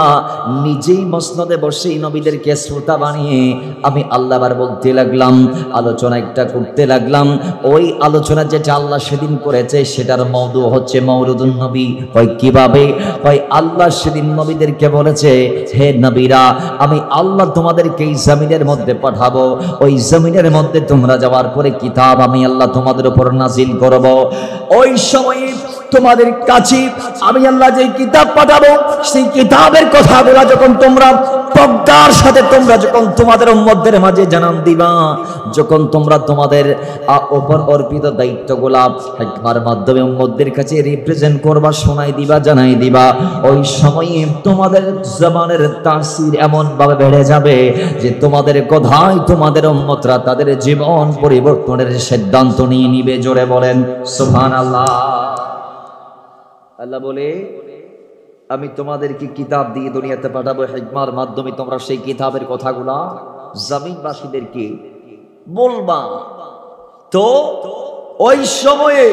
নিজেই মসনদে বসে নবীদেরকে শ্রোতা বানিয়ে আমি আল্লাহবার বলতে লাগলাম আলোচনা একটা করতে লাগলাম ওই আলোচনা যেটা আল্লাহ সেদিন করেছে সেটার মওদু হচ্ছে মাওলুদুন নবী হয় কিভাবে হয় আল্লাহ সেদিন নবীদেরকে বলেছে হে নবীরা আমি আল্লাহ তোমাদেরকে এই জমিনের মধ্যে পাঠাবো ওই জমিনের মধ্যে তোমরা যাওয়ার পরে কিতাব আমি আমি আল্লাহ তোমাদের উপর নাজিল করব। ওই সময় তোমাদের কাছে আমি আল্লাহ যে কিতাব পাঠাবো, সেই কিতাবের কথাগুলো যখন তোমরা প্রজ্ঞার সাথে তোমরা যখন তোমাদের উম্মতদের মাঝে জানান দিবা, যখন তোমরা তোমাদের উপর অর্পিত দায়িত্বগুলা হিকমার মাধ্যমে উম্মতদের কাছে রিপ্রেজেন্ট করবা, শোনাই দিবা, জানাই দিবা, ওই সময়ে তোমাদের জবানের তাসির এমন ভাবে বেড়ে যাবে যে তোমাদের কথাই তোমাদের উম্মতরা তাদের জীবন পরিবর্তনের সিদ্ধান্ত নিয়ে নিবে। জোরে বলেন সুবহানাল্লাহ। আল্লাহ বলে আমি তোমাদেরকে কিতাব দিয়ে দুনিয়াতে পাঠাবো, হিকমার মাধ্যমে তোমরা সেই কিতাবের কথাগুলা জমিনবাসীদেরকে বলবা। তো ওই সময়ে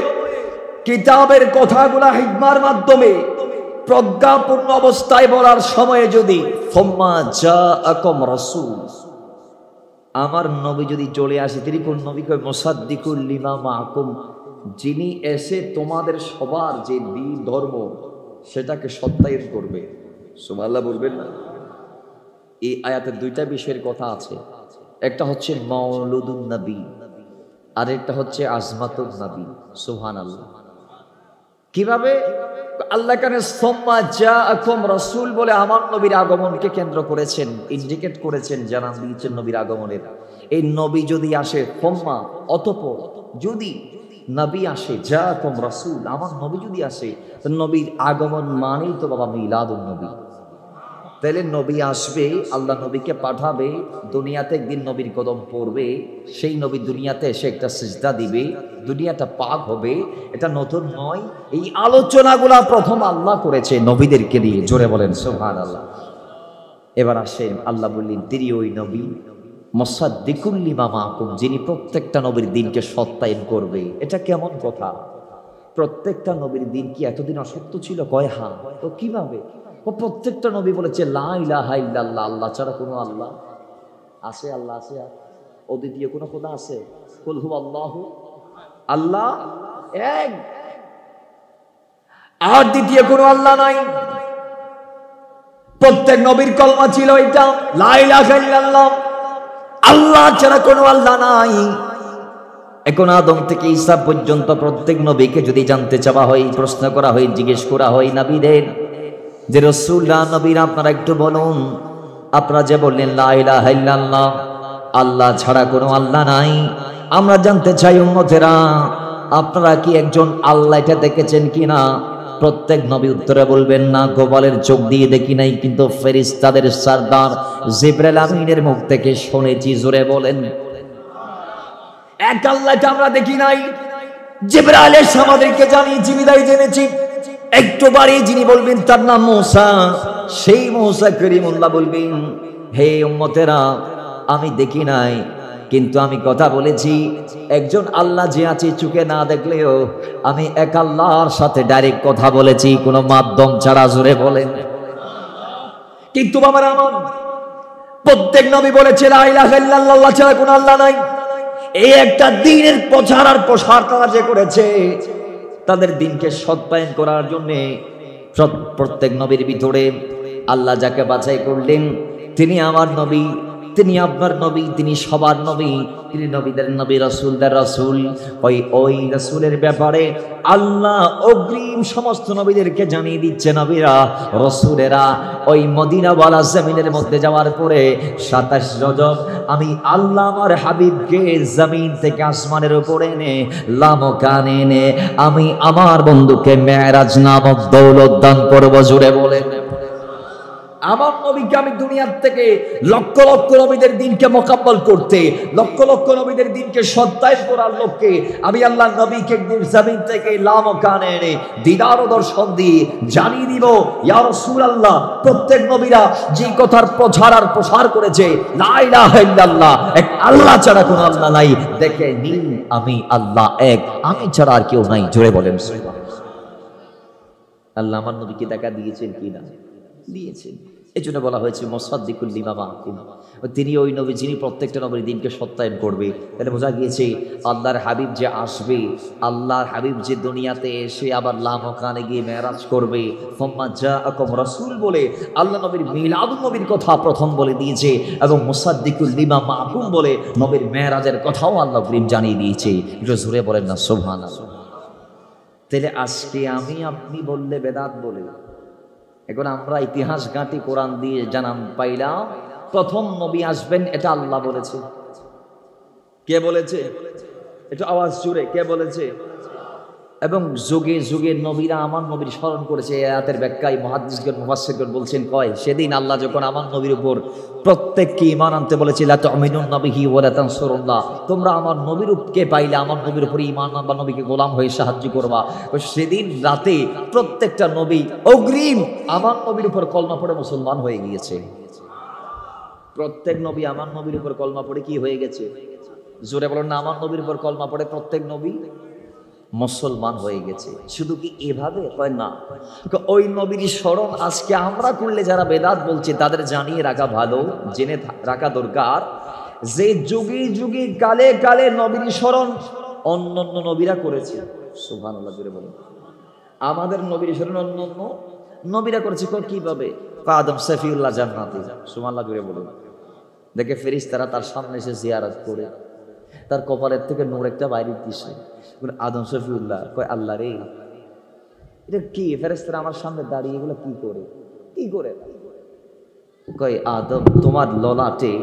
কিতাবের কথাগুলা হিকমার মাধ্যমে প্রজ্ঞাপূর্ণ অবস্থায় বলার সময়ে যদি ফাম্মা জাআকুম রাসূল, আমার নবী যদি চলে আসে, তিনি কোন নবী? কয় মুসাদ্দিকুল লিমা মাআকুম, যিনি এসে তোমাদের সবার যে দ্বীন ধর্ম সেটাকে সত্যায়ন করবে। সুবহানাল্লাহ বলবেন না? এই আয়াতে দুইটা বিষয়ের কথা আছে, একটা হচ্ছে মাউলুদুন নবী, আর একটা হচ্ছে আজমাতুন নবী। সুবহানাল্লাহ। কিভাবে? আল্লাহ কানে সুম্মা জাআকুম রাসূল বলে আমার নবীর আগমনকে কেন্দ্র করেছেন, ইন্ডিকেট করেছেন, জানান দিয়েছেন নবীর আগমনের। এই নবী যদি আসে, সুম্মা অতঃপর যদি নবী আসে, জাআকুম রাসূল, আমার নবী যদি আসে, তো নবীর আগমন মানেই তো বাবা মিলাদুন নবী। তাহলে নবী আসবে, আল্লাহ নবীকে পাঠাবে, দুনিয়াতে একদিন নবীর কদম পড়বে, সেই নবী দুনিয়াতে এসে একটা সিজদা দিবে, দুনিয়াটা পাক হবে। এটা নতুন নয়, এই আলোচনাগুলা প্রথম আল্লাহ করেছে নবীদেরকে দিয়ে। জোরে বলেন সুবহানাল্লাহ। এবার আসেন, আল্লাহ বললেন তিনি ওই নবী মুসাদ্দিকুল লিমা মাআকুম, যিনি প্রত্যেকটা নবীর দিনকে সত্যায়ন করবে। এটা কেমন কথা? প্রত্যেকটা নবীর দিন কি এতদিন অসত্য ছিল? কয় হ্যাঁ। তো কিভাবে? ও প্রত্যেকটা নবী বলেছে লা ইলাহা ইল্লাল্লাহ, আল্লাহ ছাড়া কোনো আল্লাহ আছে? আল্লাহ আছে? অদ্বিতীয় কোনো খোদা আছে? কুল হুয়াল্লাহু, আল্লাহ এক, আর দ্বিতীয় কোনো আল্লাহ নাই। প্রত্যেক নবীর কলমা ছিল এটা, লা ইলাহা ইল্লাল্লাহ, আল্লাহ ছাড়া কোনো আল্লাহ নাই। এখন আদম থেকে ঈসা পর্যন্ত প্রত্যেক নবীকে যদি জানতে চাওয়া হয়, প্রশ্ন করা হয়, জিজ্ঞেস করা হয় নবীদের যে রাসূলুল্লাহ, নবীরা আপনারা একটু বলুন, আপনারা যে বললেন লা ইলাহা ইল্লাল্লাহ, আল্লাহ ছাড়া কোনো আল্লাহ নাই, আমরা জানতে চাই উম্মতেরা আপনারা কি একজন আল্লাহ এটা দেখেছেন কিনা? প্রত্যেক নবী উত্তরে বলবেন না, গোপালের চোখ দিয়ে দেখি নাই, কিন্তু ফেরেশতাদের সরদার জিবরাইল আমিনের মুখ থেকে শুনেছি। জোরে বলেন এক আল্লাহটা আমরা দেখি নাই, জিবরাইল এসে আমাদেরকে জানিয়েছি, বিদায় জেনেছি। একটু বাড়ি যিনি বলবেন তার নাম মূসা, সেই মূসা করিমুল্লাহ বলবেন হে উম্মতেরা আমি দেখি নাই, কিন্তু আমি কথা বলেছি একজন আল্লাহ যে আছে চোখে না দেখলেও আমি এক আল্লাহর সাথে ডাইরেক্ট কথা বলেছি, কোনো মাধ্যম ছাড়া। জোরে বলেন। কিন্তু বাবারা আমার, প্রত্যেক নবী বলেছে লা ইলাহা ইল্লাল্লাহ, আল্লাহ ছাড়া কোনো আল্লাহ নাই। এই একটা দ্বীনের প্রচার আর প্রসার তারা যে করেছে, তাদের দিনকে সত্যায়ন করার জন্য প্রত্যেক নবীর ভিতরে আল্লাহ যাকে বাছাই করলেন তিনি আমার নবী, তিনি আপনার নবী, তিনি সবার নবী, তিনি নবীদের নবী, রাসূলদের রাসূল। ওই রাসূলের ব্যাপারে আল্লাহ অগ্রিম সমস্ত নবীদেরকে জানিয়ে দিচ্ছে, নবীরা রাসূলেরা ওই মদিনাওয়ালা জমিনের মধ্যে যাওয়ার পরে 27 রজব আমি আল্লাহ আমার হাবিবকে জমিন থেকে আসমানের উপরে এনে লামকানে এনে আমি আমার বন্ধুকে মেরাজ নামক দৌলত দান করব। জুড়ে বলেন আমার নবীকে আমি দুনিয়ার থেকে লক্ষ লক্ষ নবীদের দিনকে মোকাব্বল করতে, লক্ষ লক্ষ নবীদের দিনকে সত্যায়ন করার লক্ষ্যে আমি আল্লাহ নবীকে একদিন জমিন থেকে লামকানে এনে দিদার ও দর্শন দিয়ে জানিয়ে দিব, ইয়া রাসূলুল্লাহ প্রত্যেক নবীরা যে কথার প্রচার আর প্রসার করেছে লা ইলাহা ইল্লাল্লাহ, এক আল্লাহ ছাড়া কোনো আল্লাহ নাই, দেখে নিন আমি আল্লাহ এক, আমি ছাড়া আর কেউ নাই। জোরে বলেন সুবহানাল্লাহ। আল্লাহ আমার নবীকে দেখা দিয়েছেন কিনা? দিয়েছেন। এই জন্য বলা হয়েছে মুসাদ্দিকুল লিমা মাআকুম, তিনি ওই নবী যিনি প্রত্যেকটা নবীর দিনকে সত্যায়ন করবে। তাহলে বোঝা গিয়েছে আল্লাহর হাবিব যে আসবে, আল্লাহর হাবিব যে দুনিয়াতে এসে আবার লামকানে গিয়ে মেরাজ করবে, ফাম্মা জাআকুম রাসূল বলে আল্লাহ নবীর মিলাদুন নবীর কথা প্রথম বলে দিয়েছে, এবং মুসাদ্দিকুল লিমা মাআকুম বলে নবীর মেরাজের কথাও আল্লাহ করিম জানিয়ে দিয়েছে। একটু জোরে বলেন না সুবহানাল্লাহ। তাহলে আজকে আমি আপনি বললে বেদাত বলে, এখন আমরা ইতিহাস ঘাঁটি কোরআন দিয়ে জানান পাইলাম প্রথম নবী আসবেন, এটা আল্লাহ বলেছে। কে বলেছে? এটা আওয়াজ জুড়ে কে বলেছে? এবং যুগে যুগে নবীরা আমার নবীর স্মরণ করেছে। এই আয়াতের ব্যাখ্যায় মুহাদ্দিসগণ মুফাসসিরগণ বলছেন, কয় সেদিন আল্লাহ যখন আমার নবীর উপর প্রত্যেককে ঈমান আনতে বলেছে, লা তুমিনুন্না বিহি ওয়া লা তানসুরুল্লাহ, তোমরা আমার নবীর উপকে পাইলে আমার নবীর উপর ঈমান আনবা, নবীকে গোলাম হয়ে সাহায্য করবা। সেদিন রাতে প্রত্যেকটা নবী অগ্রিম আমার নবীর উপর কলমা পড়ে মুসলমান হয়ে গিয়েছে। প্রত্যেক নবী আমার নবীর উপর কলমা পড়ে কি হয়ে গেছে? জোরে বলেন না, আমার নবীর উপর কলমা পড়ে প্রত্যেক নবী মুসলমান হয়ে গেছে। শুধু কি এভাবে হয় না, ওই নবীর স্মরণ আজকে আমরা করলে যারা বেদাত বলছে তাদের জানিয়ে রাখা ভালো, জেনে রাখা দরকার যে যুগে যুগে কালে কালে নবীর স্মরণ অন্যান্য নবীরা করেছে। সুবহানাল্লাহ, জোরে বলেন। আমাদের নবীর স্মরণ অন্যান্য নবীরা করেছে কিভাবে? আদম সফিউল্লাহ জান্নাতে, সুবহানাল্লাহ, জোরে বলেন। দেখে ফেরেশতারা তার সামনে এসে জিয়ারত করে তার কপালের থেকে নূর একটা বাইরে দিছে। আদম সফিউল্লাহ কয়, আল্লাহ রে, এটা কি? ফেরেশতারা আমার সামনে দাঁড়িয়ে এগুলো কি করে? কি করে? কয়, আদম, তোমার ললাটে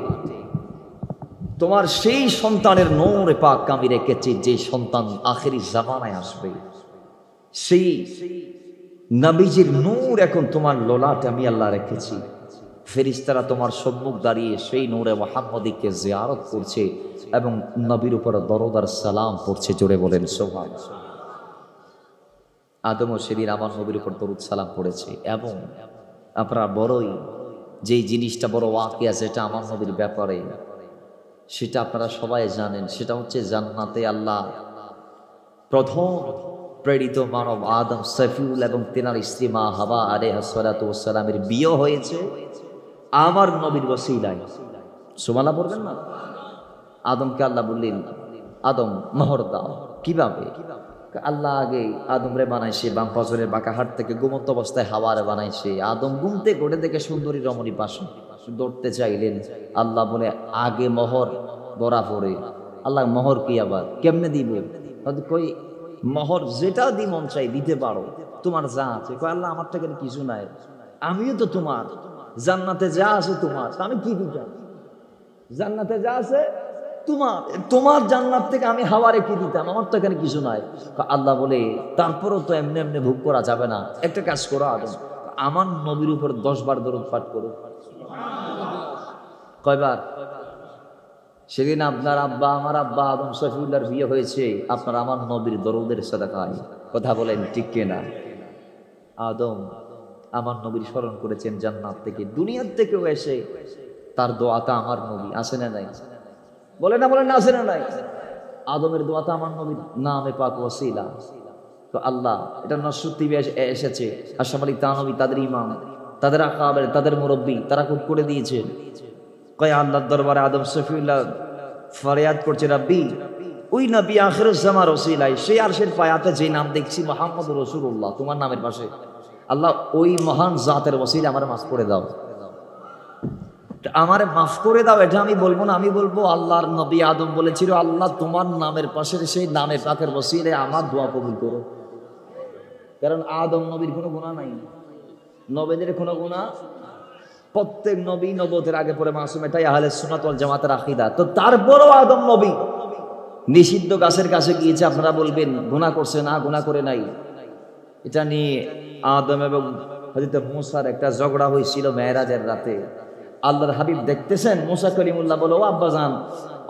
তোমার সেই সন্তানের নূরে পাক আমি রেখেছি, যে সন্তান আখেরি জামানায় আসবে, সেই নবীজির নূর এখন তোমার ললাটে আমি আল্লাহ রেখেছি। ফেরেশতারা তোমার সম্মুখ দাঁড়িয়ে সেই নূরে মুহাম্মদীকে জিয়ারত করছে এবং নবীর উপর দরুদ আর সালাম পড়ছে। জোরে বলেন সুবহানাল্লাহ। আদমও সেদিন আমার নবীর উপর দরুদ সালাম পড়েছে। এবং আপনারা বড়ই যেই জিনিসটা বড় ওয়াকিয়া, যেটা আমার নবীর ব্যাপারে, সেটা আপনারা সবাই জানেন। সেটা হচ্ছে জান্নাতে আল্লাহ প্রথম প্রেরিত মানব আদম সফিউল এবং তেনার স্ত্রী মা হাওয়া আলাইহিস সালাতু ওয়াস সালামের বিয়ে হয়েছে আমার নবীর ওসিলায়। সুবহানাল্লাহ বলবেন না? আদমকে আল্লাহ বললেন, আদম মোহর দাও। কিভাবে? আল্লাহ আগে আদম রে বানাইছে বাম পাজরের বাঁকা হাট থেকে, ঘুমন্ত অবস্থায় হাওয়ারে বানাইছে। আদম ঘুমতে ঘটে দেখে সুন্দরী রমণী পাশে, দৌড়তে চাইলেন। আল্লাহ বলে, আগে মোহর ধরা পড়ে। আল্লাহ মোহর কি আবার কেমনে দিব? কই, মোহর যেটা দি মন চাই দিতে পারো, তোমার যা আছে। কই, আল্লাহ আমার থেকে কিছু নাই, আমিও তো তোমার, জান্নাতে যা আছে তোমার, আমি কি দিতাম? জান্নাতে যা আছে তোমার, তোমার জান্নাত থেকে আমি হাওয়ারে কি দিতাম? আমার তো এখানে কিছু নাই। আল্লাহ বলে, তারপরও তো এমনি এমনি ভোগ করা যাবে না, একটা কাজ করো আদম, আমার নবীর উপর 10 বার দরুদ পাঠ করো। কয়বার? সেদিন আপনার আব্বা আমার আব্বা আদম সফিউল্লাহর বিয়ে হয়েছে আপনার আমার নবীর দরুদের সাদাকায়। কথা বলেন ঠিক কিনা? আদম আমার নবীর স্মরণ করেছেন জান্নাত থেকে, দুনিয়ার থেকেও এসে তার দোয়াটা আমার নবী আসে না নাই? বলে না, বলেন না, আসে না নাই? আদমের দোয়াটা আমার নবীর নামে পাক ওসিলা। তো আল্লাহ এটা নসরুদ্দি এসেছে, আশরাফ আলী থানভী তাদের ইমাম, তাদের আকাবের, তাদের মুরব্বী, তারা খুব করে দিয়েছেন। কয় আল্লাহর দরবারে আদম সফিউল্লাহ ফরিয়াদ করছে, রাব্বি ওই নবী আখিরুজ জামার ওসিলায় সেই আরশের পায়াতে যে নাম দেখছি মুহাম্মদুর রাসূলুল্লাহ তোমার নামের পাশে, আল্লাহ ওই মহান জাতের ওসিলা আমার মাফ করে দাও, আমারে মাফ করে দাও। এটা আমি বলবো না, আমি বলবো আল্লাহর নবী আদম বলেছিল, আল্লাহ তোমার নামের পাশে সেই নামের পাকের ওসিলায় আমার দোয়া কবুল করো। কারণ আদম নবীর কোনো গুনাহ নাই, নবীদের কোনো গুনাহ, প্রত্যেক নবী নবুয়তের আগে পরে মাসুম, এটাই আহলে সুন্নাত ওয়াল জামাতের আকীদা। তো তারপরও আদম নবী নিষিদ্ধ গাছের কাছে গিয়েছে, আপনারা বলবেন গুনাহ করছে না, গুনাহ করে নাই। এটা নিয়ে আদম এবং হযরত মুসার একটা ঝগড়া হয়েছিল মেরাজের রাতে। আল্লাহর হাবিব দেখতেছেন, মুসা কলিমুল্লাহ বলো, ও আব্বাজান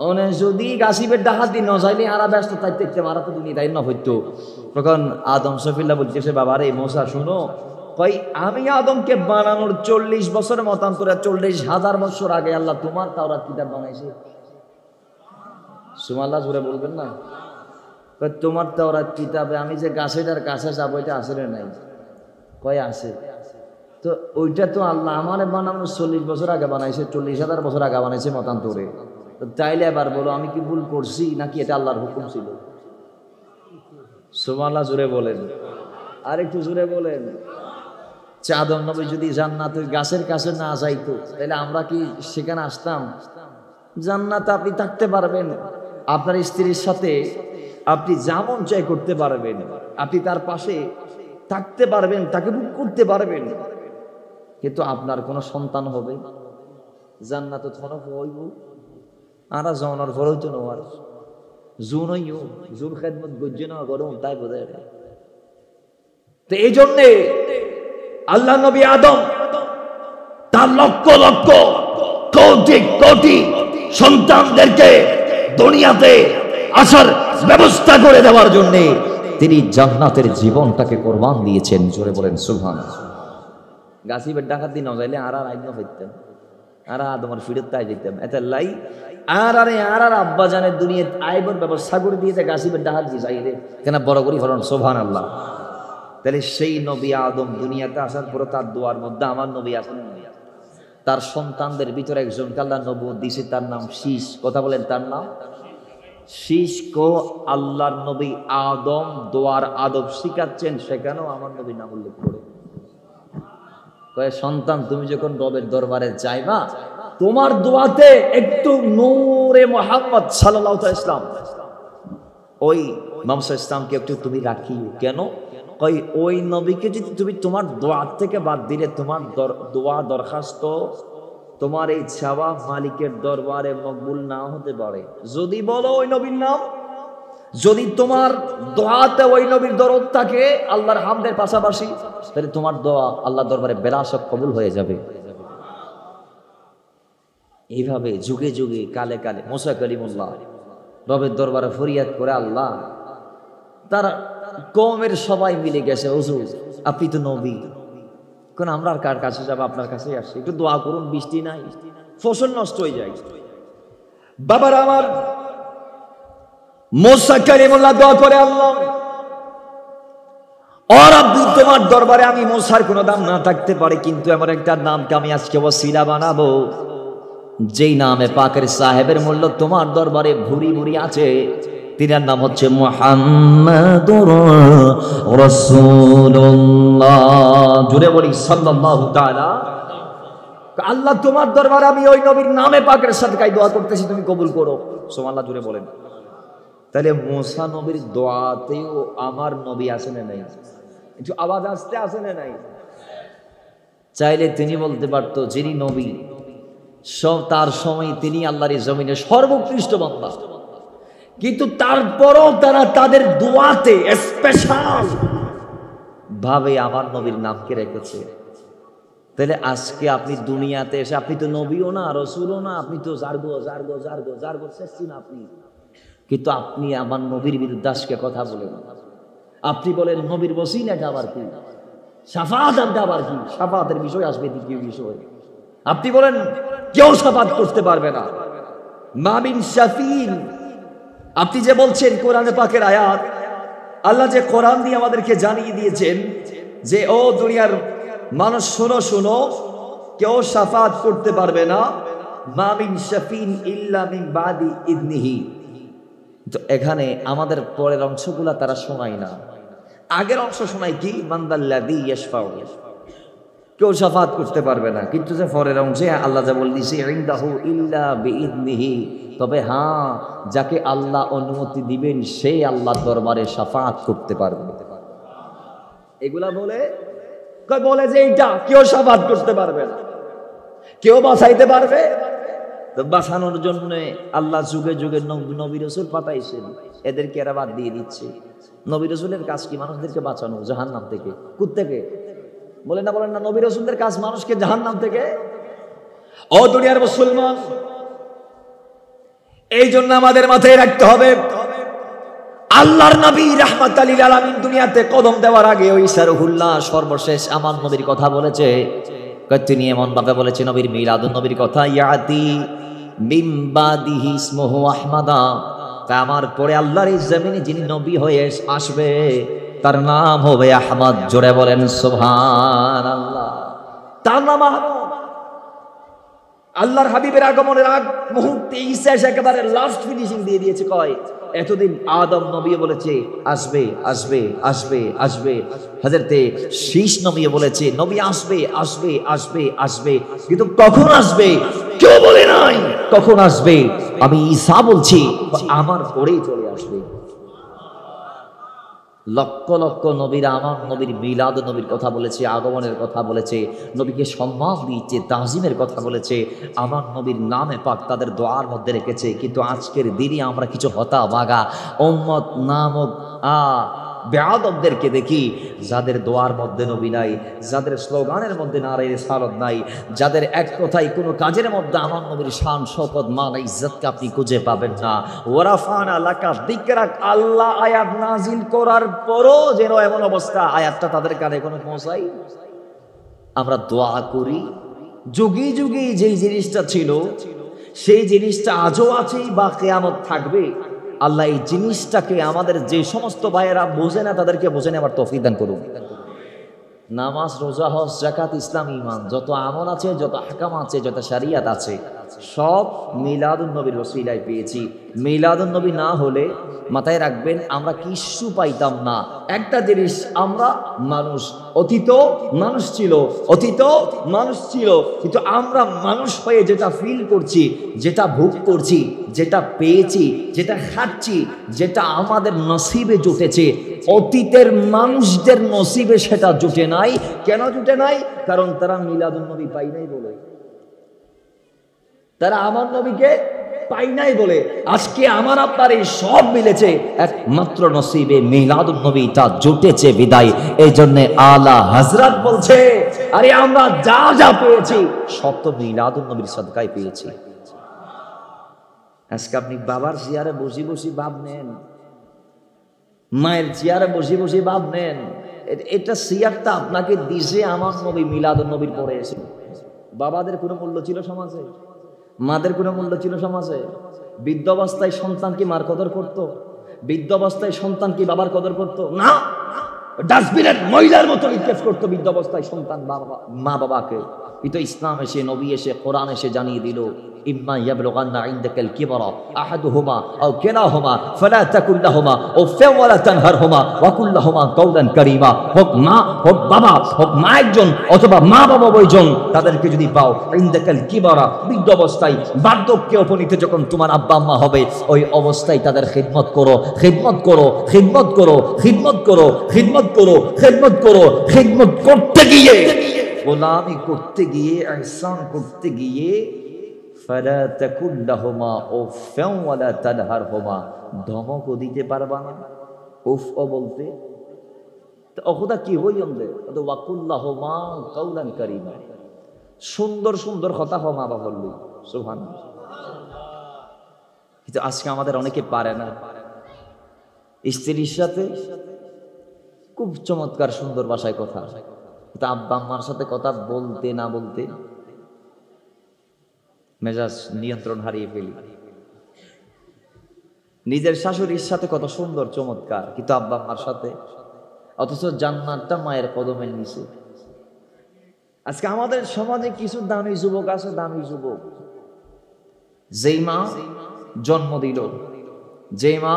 ওনে যদি গাছিবের ডাহাতি ন যাইলে আরা ব্যস্ত থাকতে মারা তো দুনিয়া তাই না হইতো। তখন আদম সফিউল্লাহ বলতেছে, বাবা রে মুসা শুনো, কই আমি আদমকে বানানোর 40 বছরের মতান্তরে 40,000 বছর আগে আল্লাহ তোমার তাওরাত কিতাব বানাইছে। সুবহানাল্লাহ জোরে বলবেন না? কই তোমার তাওরাত কিতাবে আমি যে গাছেটার কাছে যাবো এটা আসলে নাই। কয় আছে। তো ওইটা তো আল্লাহ আমারে বানানো 40 বছর আগে বানাইছে, 40,000 বছর আগে বানাইছে মতান্তরে। তো তাইলে এবার বলো আমি কি ভুল করছি নাকি এটা আল্লাহর হুকুম ছিল? সুবহানাল্লাহ জোরে বলেন, আর একটু জোরে বলেন। আদম নবী যদি জান্নাতের গাছের কাছে না যাইতো তাহলে আমরা কি সেখানে আসতাম? জান্নাতে আপনি থাকতে পারবেন, আপনার স্ত্রীর সাথে আপনি যেমন চাই করতে পারবেন, আপনি তার পাশে থাকতে পারবেন, তাকে বুক করতে পারবেন, কিন্তু আপনার কোনো সন্তান হবে জান্নাতে থনক হইব আর জনের ঘর হইতো নোয়ার জুন হইও জুন খেদমত গজ্জে না গরম তাই বোঝায়। তো এই জন্যে আল্লাহ নবী আদম তার লক্ষ লক্ষ কোটি কোটি সন্তানদেরকে দুনিয়াতে আসার ব্যবস্থা করে দেওয়ার জন্য তিনি জান্নাতের জীবনটাকে কোরবান দিয়েছেন। জোরে বলেন সুবহানাল্লাহ। গাছিবের ডাকাত দিন যাইলে আর আইন হইতেন, আর তোমার ফিরত তাই যেতাম এত লাই আর আব্বা জানের দুনিয়া আইবর ব্যবস্থা করে দিয়েছে গাছিবের ডাকাত দিয়ে যাই রে কেন বড় করি ফলন সুবহানাল্লাহ। তাহলে সেই নবী আদম দুনিয়াতে আসার পরে তার দোয়ার মধ্যে আমার নবী আছেন, তার সন্তানদের ভিতরে একজন আল্লাহ নবুয়ত দিয়েছে, তার নাম শীষ। কথা বলেন তার নাম শীষ। কো আল্লাহর নবী আদম দোয়ার আদব শিখাচ্ছেন, সেখানেও আমার নবী নাম উল্লেখ করে কয়ে সন্তান তুমি যখন রবের দরবারে যাইবা তোমার দোয়াতে একটু নূরে মুহাম্মদ সাল্লাল্লাহু আলাইহি ইসলাম ওই মুহাম্মদ ইসলামকে একটু তুমি রাখিও। কেন? কই ওই নবীকে যদি তুমি তোমার দোয়া থেকে বাদ দিলে তোমার দোয়া দরখাস্ত তোমার এই চাওয়া মালিকের দরবারে মকবুল না হতে পারে। যদি বলো ওই নবীর নাম, যদি তোমার দোয়াতে ওই নবীর দরদ থাকে আল্লাহর হামদের পাশাপাশি, তাহলে তোমার দোয়া আল্লাহর দরবারে বেলাসক কবুল হয়ে যাবে। এইভাবে যুগে যুগে কালে কালে মুসা কালিমুল্লাহ রবের দরবারে ফরিয়াদ করে আল্লাহ তার কওমের সবাই মিলে গেছে, হুজুর আপনি তো নবী, কোন আমরা আর কার কাছে যাব, আপনার কাছে আসি, একটু দোয়া করুন, বৃষ্টি নাই, ফসল নষ্ট হয়ে যায়। বাবার আমার মুসা কালিমুল্লাহ দোয়া করে আল্লাহ আর আপনি তোমার দরবারে আমি মুসার কোনো দাম না থাকতে পারে, কিন্তু এমন একটা নামকে আমি আজকে ওসিলা বানাবো যেই নামে পাকের সাহেবের মূল্য তোমার দরবারে ভুরি ভুরি আছে। তিনার নাম হচ্ছে মুহাম্মাদুর রাসূলুল্লাহ। জুড়ে বলি সাল্লাল্লাহু তাআলা। আল্লাহ তোমার দরবারে আমি ওই নবীর নামে পাকের সাদকায় দোয়া করতেছি, তুমি কবুল করো। সুবহানাল্লাহ জুড়ে বলেন। তাহলে মুসা নবীর দোয়াতেও আমার নবী আছে না নাই? একটু আওয়াজ আসতে আছে না নাই? চাইলে তিনি বলতে পারতো যিনি নবী সব তার সময় তিনি আল্লাহর জমিনে সর্বোৎকৃষ্ট বান্দা, কিন্তু তারপরও তারা তাদের দোয়াতে স্পেশাল ভাবে আমার নবীর নামকে রেখেছে। তাহলে আজকে আপনি দুনিয়াতে এসে আপনি তো নবীও না রসুলও না, আপনি তো জারগো জারগো জারগো জারগো শেষছি না আপনি, কিন্তু আপনি আমার নবীর বিরুদ্ধে আজকে কথা বলেন। আপনি বলেন নবীর ওসিলাটা আবার কি, শাফাআতটা আবার কি, শাফাআতের বিষয় আসবে দ্বিতীয় বিষয়। আপনি বলেন কেউ শাফাআত করতে পারবে না, মা মিন শাফিন। আপনি যে বলছেন কোরআনে পাকের আয়াত, আল্লাহ যে কোরআন দিয়ে আমাদেরকে জানিয়ে দিয়েছেন যে ও দুনিয়ার মানুষ শোনো শোনো, কেউ শাফাআত করতে পারবে না, মা মিন শাফিন ইল্লা মিন বাদি ইযনিহি। তো এখানে আমাদের পরের অংশগুলা তারা শোনায় না, আগের অংশ শোনায় কি মানদাল্লাযী ইয়াশফাউ, কেউ শাফাআত করতে পারবে না, কিন্তু যে পরের অংশে আল্লাহ যা বলে দিয়েছে ইনদাহু ইল্লা বিইযনিহি, তবে হ্যাঁ যাকে আল্লাহ অনুমতি দিবেন সে আল্লাহর দরবারে শাফাআত করতে পারবে। এগুলা বলে যে এইটা কেউ শাফাআত করতে পারবে না, কেউ বাঁচাইতে পারবে। তো বাঁচানোর জন্য আল্লাহ যুগে যুগে নবী রাসূল পাঠাইছেন, এদেরকে এরা বাদ দিয়ে দিচ্ছে। নবী রাসূলের কাজ কি? মানুষদেরকে বাঁচানো জাহান্নাম থেকে। কোত্থেকে বলেন না, নবী রাসূলদের কাজ মানুষকে জাহান্নাম থেকে। ও দুনিয়ার মুসলমান, এই জন্য আমাদের মাথায় রাখতে হবে আল্লাহর নবী রাহমাতাল লিল আলামিন দুনিয়াতে কদম দেওয়ার আগে ওই সারহুল্লাহ সর্বশেষ আমার নবীর কথা বলেছে। তিনি এমন ভাবে বলেছে নবীর মিলাদুন নবীর কথা, ইয়াতি মিন বাদিহি ইসমুহু আহমাদা, আমার পরে আল্লাহর এই জমিনে যিনি নবী হয়ে আসবে তার নাম হবে আহমদ। জোরে বলেন সুবহানাল্লাহ। তার নাম আহমদ। আল্লাহর হাবিবের আগমনের আগ মুহূর্তে ঈসা এসে একেবারে লাস্ট ফিনিশিং দিয়ে দিয়েছে। কয় এতদিন আদম নবী বলেছে আসবে আসবে আসবে আসবে, হযরতে শীষ নবী বলেছে নবী আসবে আসবে আসবে আসবে, কিন্তু কখন আসবে কেউ বলে নাই। কখন আসবে? আমি ঈসা বলছি আমার পরেই চলে আসবে। লক্ষ লক্ষ নবীরা আমার নবীর মিলাদ নবীর কথা বলেছে, আগমনের কথা বলেছে, নবীকে সম্মান দিয়েছে, তাজিমের কথা বলেছে, আমার নবীর নামে পাক তাদের দোয়ার মধ্যে রেখেছে। কিন্তু আজকের দিনই আমরা কিছু হতাভাগা উম্মত নামক বেয়াদবদেরকে দেখি, যাদের দোয়ার মধ্যে নবী নাই, যাদের স্লোগানের মধ্যে নারে রিসালাত নাই, যাদের এক কথায় কোনো কাজের মধ্যে আমার নবীর শান শওকত মান ইজ্জতকে আপনি খুঁজে পাবেন না। ওয়ারাফানা লাকা যিকরাক, আল্লাহ আয়াত নাজিল করার পরও যেন এমন অবস্থা আয়াতটা তাদের কানে কোনো পৌঁছায়। আমরা দোয়া করি, যুগে যুগে যেই জিনিসটা ছিল সেই জিনিসটা আজও আছেই বা কিয়ামত থাকবে। আল্লাহ এই জিনিসটাকে আমাদের যে সমস্ত ভাইয়েরা বোঝে না তাদেরকে বোঝে নেওয়ার তৌফিক দান করুন। নামাজ, রোজা, হজ, যাকাত, ইসলাম, ঈমান, যত আমল আছে, যত আহকাম আছে, যত শরিয়াত আছে, সব মিলাদুন নবীর ওসিলায় পেয়েছি। মিলাদুন নবী না হলে মাথায় রাখবেন আমরা কিচ্ছু পাইতাম না। একটা জিনিস, আমরা মানুষ, অতীত মানুষ ছিল, অতীত মানুষ ছিল, কিন্তু আমরা মানুষ হয়ে যেটা ফিল করছি, যেটা ভোগ করছি, যেটা পেয়েছি, যেটা খাচ্ছি, যেটা আমাদের নসিবে জুটেছে, অতীতের মানুষদের নসিবে সেটা জুটে নাই। কেন জুটে নাই? কারণ তারা মিলাদুন নবী পাই নাই বলে, তারা আমার নবীকে পাই নাই বলে। আজকে আমার আপনার এই সব মিলেছে একমাত্র নসিবে মিলাদুন নবী, তা জুটেছে বিদায়। এই জন্য আলা হযরত বলছে আরে আমরা যা যা পেয়েছি সব তো মিলাদুন নবীর সদকায় পেয়েছি। আজকে আপনি বাবার চেয়ারে বসে বসে ভাব নেন, মায়ের চেয়ারে বসে বসে ভাব নেন, এটা চেয়ারটা আপনাকে দিছে আমার নবী মিলাদুন নবীর পরে এসে। বাবাদের কোনো মূল্য ছিল সমাজে? মাদের কোনো মূল্য ছিল সমাজে? বৃদ্ধ অবস্থায় সন্তান কি মার কদর করত? বৃদ্ধ অবস্থায় সন্তান কি বাবার কদর করত? না, ডাস্টবিনের ময়লার মতো নিক্ষেপ করতো বৃদ্ধ অবস্থায় সন্তান মা বাবাকে। কিন্তু ইসলাম এসে, নবী এসে, কোরআন এসে জানিয়ে দিল ইম্মা ইয়াবলুগান্না ইনদাকাল কিবরা আহাদুহুমা আও কিলাহুমা ফালা তাকুল লাহুমা উফফা ওয়ালা তানহারহুমা ওয়া কুল লাহুমা কাওলান কারীমা। হোক মা, হোক বাবা, হোক মা একজন অথবা মা বাবা দুইজন, তাদেরকে যদি পাও ইনদাকাল কিবরা, বৃদ্ধ অবস্থায় বার্ধক্যে উপনীত যখন তোমার আব্বা আম্মা হবে, ওই অবস্থায় তাদের খিদমত করো, খিদমত করো, খিদমত করো, খিদমত করো, খিদমত করো, খিদমত করো। খিদমত করতে গিয়ে, গোলামি করতে গিয়ে, ইহসান করতে গিয়ে ফালা তাকুল লাহুমা উফফা ওয়ালা তানহারহুমা, ধমকও দিতে পারবা না, উফ ও বলতে তো ওখুদা কি হই আমদে তো ওয়াকুল লাহুমা কাওলান কারীমা, সুন্দর সুন্দর কথা হো মা বাবা বললি সুবহানাল্লাহ। কিন্তু আজকে আমাদের অনেকে পারে না। স্ত্রীর সাথে খুব চমৎকার সুন্দর ভাষায় কথা, কিন্তু আব্বা আম্মার সাথে কথা বলতে না বলতে মেজাজ নিয়ন্ত্রণ হারিয়ে ফেলি। নিজের শাশুড়ির সাথে কত সুন্দর চমৎকার, কিন্তু আব্বা আম্মার সাথে, অথচ জান্নাতটা মায়ের কদমের নিচে। আজকে আমাদের সমাজে কিছু দামি যুবক আছে, দামি যুবক, যেই মা জন্ম দিল, যেই মা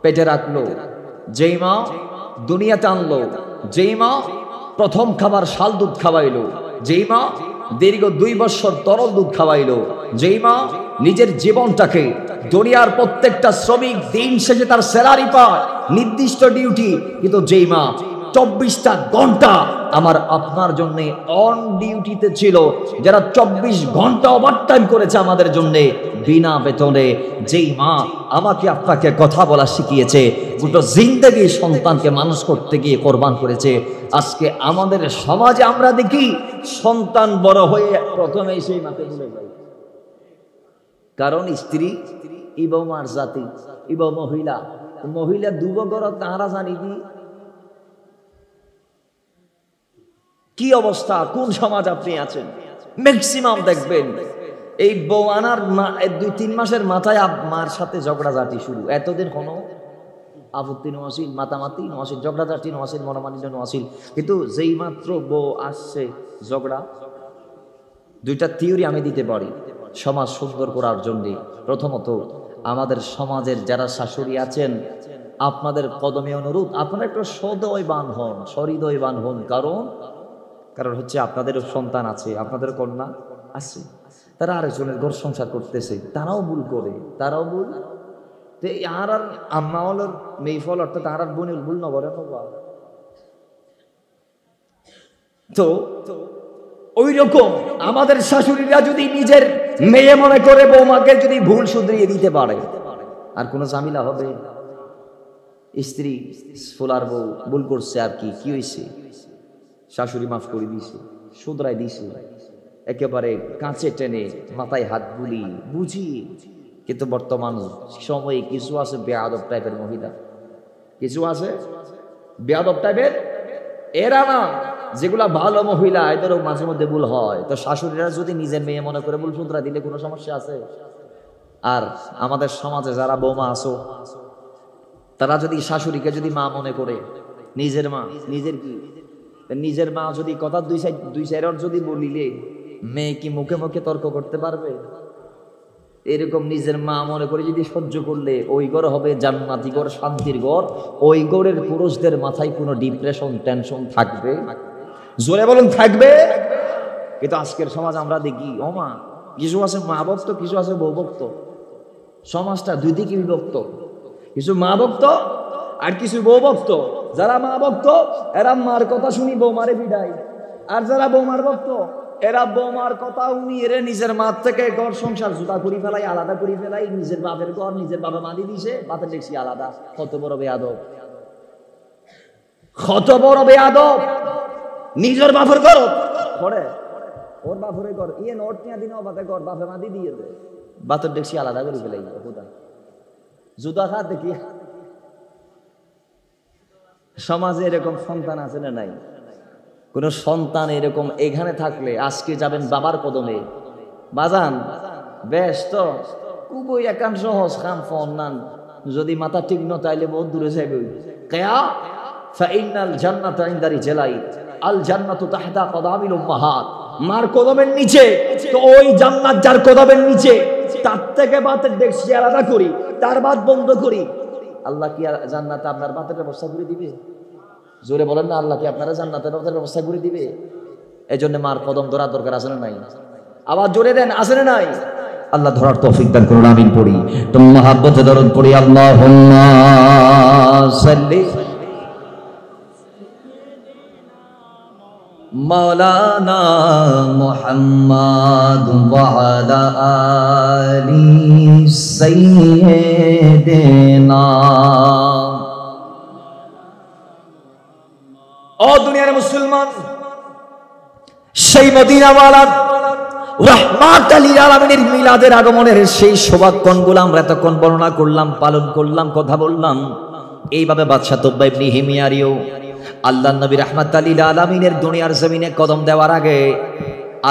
পেটে রাখলো, যেই মা দুনিয়াতে আনলো, যেই মা প্রথম খাবার শাল দুধ খাওয়াইলো, যেই মা দীর্ঘ 2 বছর তরল দুধ খাওয়াইলো, যেই মা নিজের জীবনটাকে, দুনিয়ার প্রত্যেকটা শ্রমিক দিন শেষে তার স্যালারি পায়, নির্দিষ্ট ডিউটি, কিন্তু যেই মা 24টা ঘন্টা আমার আপনার জন্য অন ডিউটিতে ছিল, যারা 24 ঘন্টা ওভারটাইম করেছে আমাদের জন্য বিনা বেতনে, যেই মা আমাকে আপনাকে কথা বলা শিখিয়েছে, গোটা জিন্দেগি সন্তানকে মানুষ করতে গিয়ে কোরবান করেছে। আজকে আমাদের সমাজে আমরা দেখি সন্তান বড় হয়ে প্রথমে সেই মাকে ভুলে যায়। কারণ স্ত্রী ইব মার জাতি, ইব মহিলা, মহিলা দুবগর তাহারা জানি কি অবস্থা, কোন সমাজ আপনি আছেন। ম্যাক্সিমাম দেখবেন এই বউ আনার 2-3 মাসের মাথায় মার সাথে ঝগড়াঝাটি শুরু। এতদিন কোনো আপত্তি নো আসিল, মাতামাতি নো আসিল, ঝগড়াঝাটি নো আসিল, মনোমালিন্য নো আসিল। কিন্তু যেই মাত্র বউ আসছে ঝগড়া। দুইটা থিওরি আমি দিতে পারি সমাজ সুন্দর করার জন্যে। প্রথমত, আমাদের সমাজের যারা শাশুড়ি আছেন, আপনাদের কদমে অনুরোধ, আপনারা একটু সদয়বান হন, সহৃদয়বান হন। কারণ হচ্ছে আপনাদেরও সন্তান আছে, আপনাদের কন্যা আছে, তারা আরেকজনের ঘর সংসার করতেছে, তারাও ভুল করে, তারাও ভুল। তো আর আম্মা হলের মেয়েফল অর্থাৎ আর বোনের ভুল না করে। তো ওই রকম আমাদের শাশুড়িরা যদি নিজের মেয়ে মনে করে বৌমাকে যদি ভুল শুধরিয়ে দিতে পারে, আর কোনো ঝামেলা হবে? স্ত্রী ফুলার বউ ভুল করছে, আর কি হয়েছে? শাশুড়ি মাফ করে দিয়েছে, শুধরাই দিয়েছে, একেবারে কাঁচে টেনে মাথায় হাত বুলি বুঝি। কিন্তু বর্তমান সময়ে কিছু আছে বেয়াদব টাইপের মহিলা, কিছু আছে বেয়াদব টাইপের। এরা না, যেগুলা ভালো মহিলা, এদেরও মাঝে মধ্যে ভুল হয়। তো শাশুড়িরা যদি নিজের মেয়ে মনে করে ভুল শুধরা দিলে কোনো সমস্যা আছে? আর আমাদের সমাজে যারা বৌমা আছো, তারা যদি শাশুড়িকে যদি মা মনে করে, নিজের মা, নিজের মা যদি কথা দুই চার যদি বলিলে, মেয়ে কি মুখে মুখে তর্ক করতে পারবে? এরকম নিজের মা মনে করে যদি সহ্য করলে, ওই ঘর হবে জান্নাতি ঘর, শান্তির ঘর। ওই ঘরের পুরুষদের মাথায় কোনো ডিপ্রেশন, টেনশন থাকবে? জোরে বলুন, থাকবে? কিন্তু আজকের সমাজ আমরা দেখি, ও মা, কিছু আছে মা ভক্ত, কিছু আছে বউ ভক্ত। সমাজটা দুই দিকে বিভক্ত, কিছু মা ভক্ত আর কিছু বউ ভক্ত। যারা মা ভক্ত এরা মার কথা শুনি বৌমারে বিদায়, আর যারা বৌমার ভক্ত এরা বৌমার কথা উনি এরে নিজের মার থেকে ঘর সংসার জুতা করি ফেলাই, আলাদা করি ফেলাই। নিজের বাপের ঘর নিজের বাবা মাদি দিছে, বাপের দেখছি আলাদা। কত বড় বেয়াদব, কত বড় বেয়াদব! নিজের বাপের ঘর করে, ওর বাপের ঘর ইয়ে নোট নিয়ে দিন, বাপের ঘর বাপে মাদি দিয়ে দেয়, বাপের দেখছি আলাদা করি ফেলাই। জুতা খা দেখি। সমাজে এরকম সন্তান আছে না নাই? কোন সন্তান এরকম এখানে থাকলে আজকে যাবেন বাবার কদমে। বাজান বেশ তো খুবই একান সহজ কাম ফন্নান, যদি মাথা ঠিক ন তাইলে বহুত দূরে যাবে। কেয়া ফাইনাল জান্নাত ইনদারি জেলাই, আল জান্নাতু তাহতা কদামিল উম্মাহাত। মার কদমের নিচে, তো ওই জান্নাত যার কদমের নিচে, তার থেকে বাতের দেখছি আলাদা করি, তার বাত বন্ধ করি। আল্লাহ কি জান্নাতে আপনার বাতের ব্যবস্থা করে দিবে? জোরে বলেন না, আল্লাহ কি আপনারা জান্নাতের ব্যবস্থা করে দিবে? এই জন্য মার কদম ধরার দরকার আছে না নাই? আবার জোরে দেন, আছে না নাই? আল্লাহ ধরার তৌফিক দান করুন, আমিন পড়ি। তো মহব্বতে দরুদ পড়ি, আল্লাহুম্মা সাল্লি মাওলানা মুহাম্মাদ ওয়া আলা আলি সাইয়্যিদিনা। ও দুনিয়ার মুসলমান, সেই মদিনাওয়ালা রাহমাত লিল আলামিনের মিলাদের আগমনের সেই সৌভাগ্যগুলো আমরা এতক্ষণ বর্ণনা করলাম, পালন করলাম, কথা বললাম। এইভাবে বাদশা তুব্বা ইবনে হিমিয়ারিও আল্লাহর নবী রাহমাত লিল আলামিনের দুনিয়ার জমিনে কদম দেওয়ার আগে,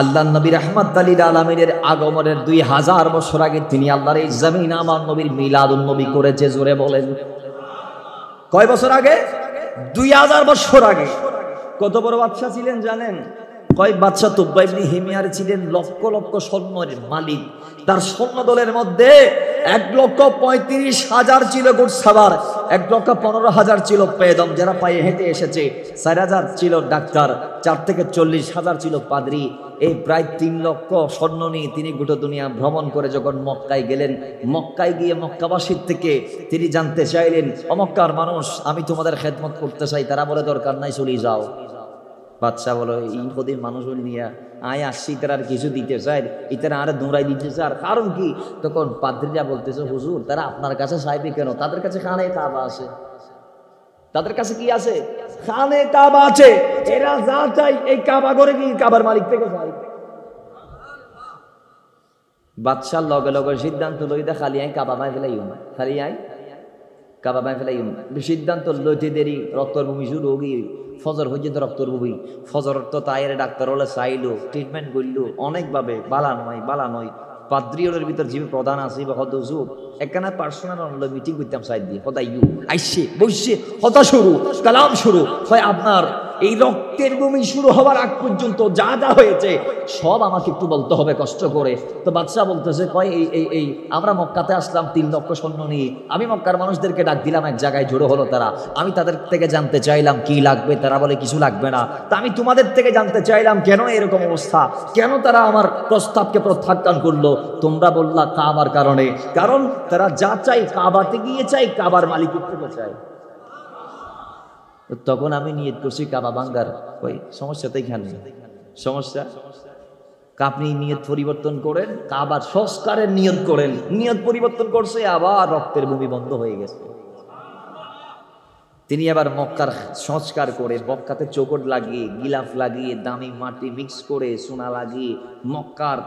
আল্লাহর নবী রাহমাত লিল আলামিনের আগমনের 2000 বছর আগে তিনি আল্লাহর এই জমিনে আমার নবীর মিলাদুন নবী করেছে। জোরে বলেন, কয় বছর আগে? 2000 বছর আগে। কত বড় বাদশা ছিলেন জানেন? কয় বাদশা তুব্বা ইবনে হিমিয়ার ছিলেন লক্ষ লক্ষ সৈন্যের মালিক। তার সৈন্য দলের মধ্যে 1,35,000 ছিল ঘোড়সাওয়ার, 1,15,000 ছিল পেদম যারা পায়ে হেঁটে এসেছে, 4,000 ছিল ডাক্তার, 4 থেকে 40,000 ছিল পাদ্রী। এই প্রায় 3 লক্ষ সৈন্য নিয়ে তিনি গোটা দুনিয়া ভ্রমণ করে যখন মক্কায় গেলেন, মক্কায় গিয়ে মক্কাবাসীর থেকে তিনি জানতে চাইলেন, ও মক্কার মানুষ, আমি তোমাদের খেদমত করতে চাই। তারা বলে, দরকার নাই, চলে যাও। বাদশা বলো, এই পদের মানুষ নিয়ে আয় আসছি, তারা আর কিছু দিতে চাই, ইতারা আরে দৌড়াই দিতে চায়। আর কারণ কি? তখন পাদ্রীরা বলতেছে, হুজুর, তারা আপনার কাছে চাইবে কেন? তাদের কাছে খানে কাবা আছে। তাদের কাছে কি আছে? খানে কাবা আছে। এরা যা চাই এই কাবা করে কি কাবার মালিক থেকে চাই। বাদশার লগে লগে সিদ্ধান্ত লইতে, খালি আই কাবা বাই ফেলাই, খালি আই কাবা বাই ফেলাই। সিদ্ধান্ত লইতে দেরি, রক্তর ভূমি শুরু হোক, ফজর পর্যন্ত রক্তর ভূমি। ফজর তো তাইরে ডাক্তার হলে চাইলো, ট্রিটমেন্ট করলো অনেকভাবে, বালা নয়। পাদ্রিওর ভিতর যে প্রধান আছে বা হদুজুর একখানা পার্সোনাল অনলাইন মিটিং করতাম সাইড দিয়ে হদাই ইউ আইসে বসে হতা শুরু কালাম শুরু হয় আপনার এই রক্তের বমি শুরু হওয়ার আগ পর্যন্ত যা যা হয়েছে সব আমাকে একটু বলতে হবে কষ্ট করে। তো বাদশাহ বলতেছে কয় এই আমরা মক্কাতে আসলাম 3 লক্ষ সৈন্য নিয়ে, আমি মক্কার মানুষদেরকে ডাক দিলাম, এক জায়গায় জড়ো হলো তারা, আমি তাদের থেকে জানতে চাইলাম কি লাগবে, তারা বলে কিছু লাগবে না। তা আমি তোমাদের থেকে জানতে চাইলাম কেন এরকম অবস্থা, কেন তারা আমার প্রস্তাবকে প্রত্যাখ্যান করলো। তোমরা বললা কাবার কারণে, কারণ তারা যা চাই কাবাতে গিয়ে চাই, কাবার মালিকের থেকে চাই। তখন আমি নিয়ত করছি কাবা ভাঙ্গার। ওই সমস্যা তো এখানে সমস্যা, আপনি নিয়ত পরিবর্তন করেন, কাবার সংস্কারের নিয়ত করেন, নিয়ত পরিবর্তন করছে, আবার রক্তের ভূমি বন্ধ হয়ে গেছে। তিনি আবার মক্কার সংস্কার করে মক্কাতে চৌকট লাগিয়ে গিলাফ লাগিয়ে দামি মাটি মিক্স করে সোনা লাগিয়ে মক্কার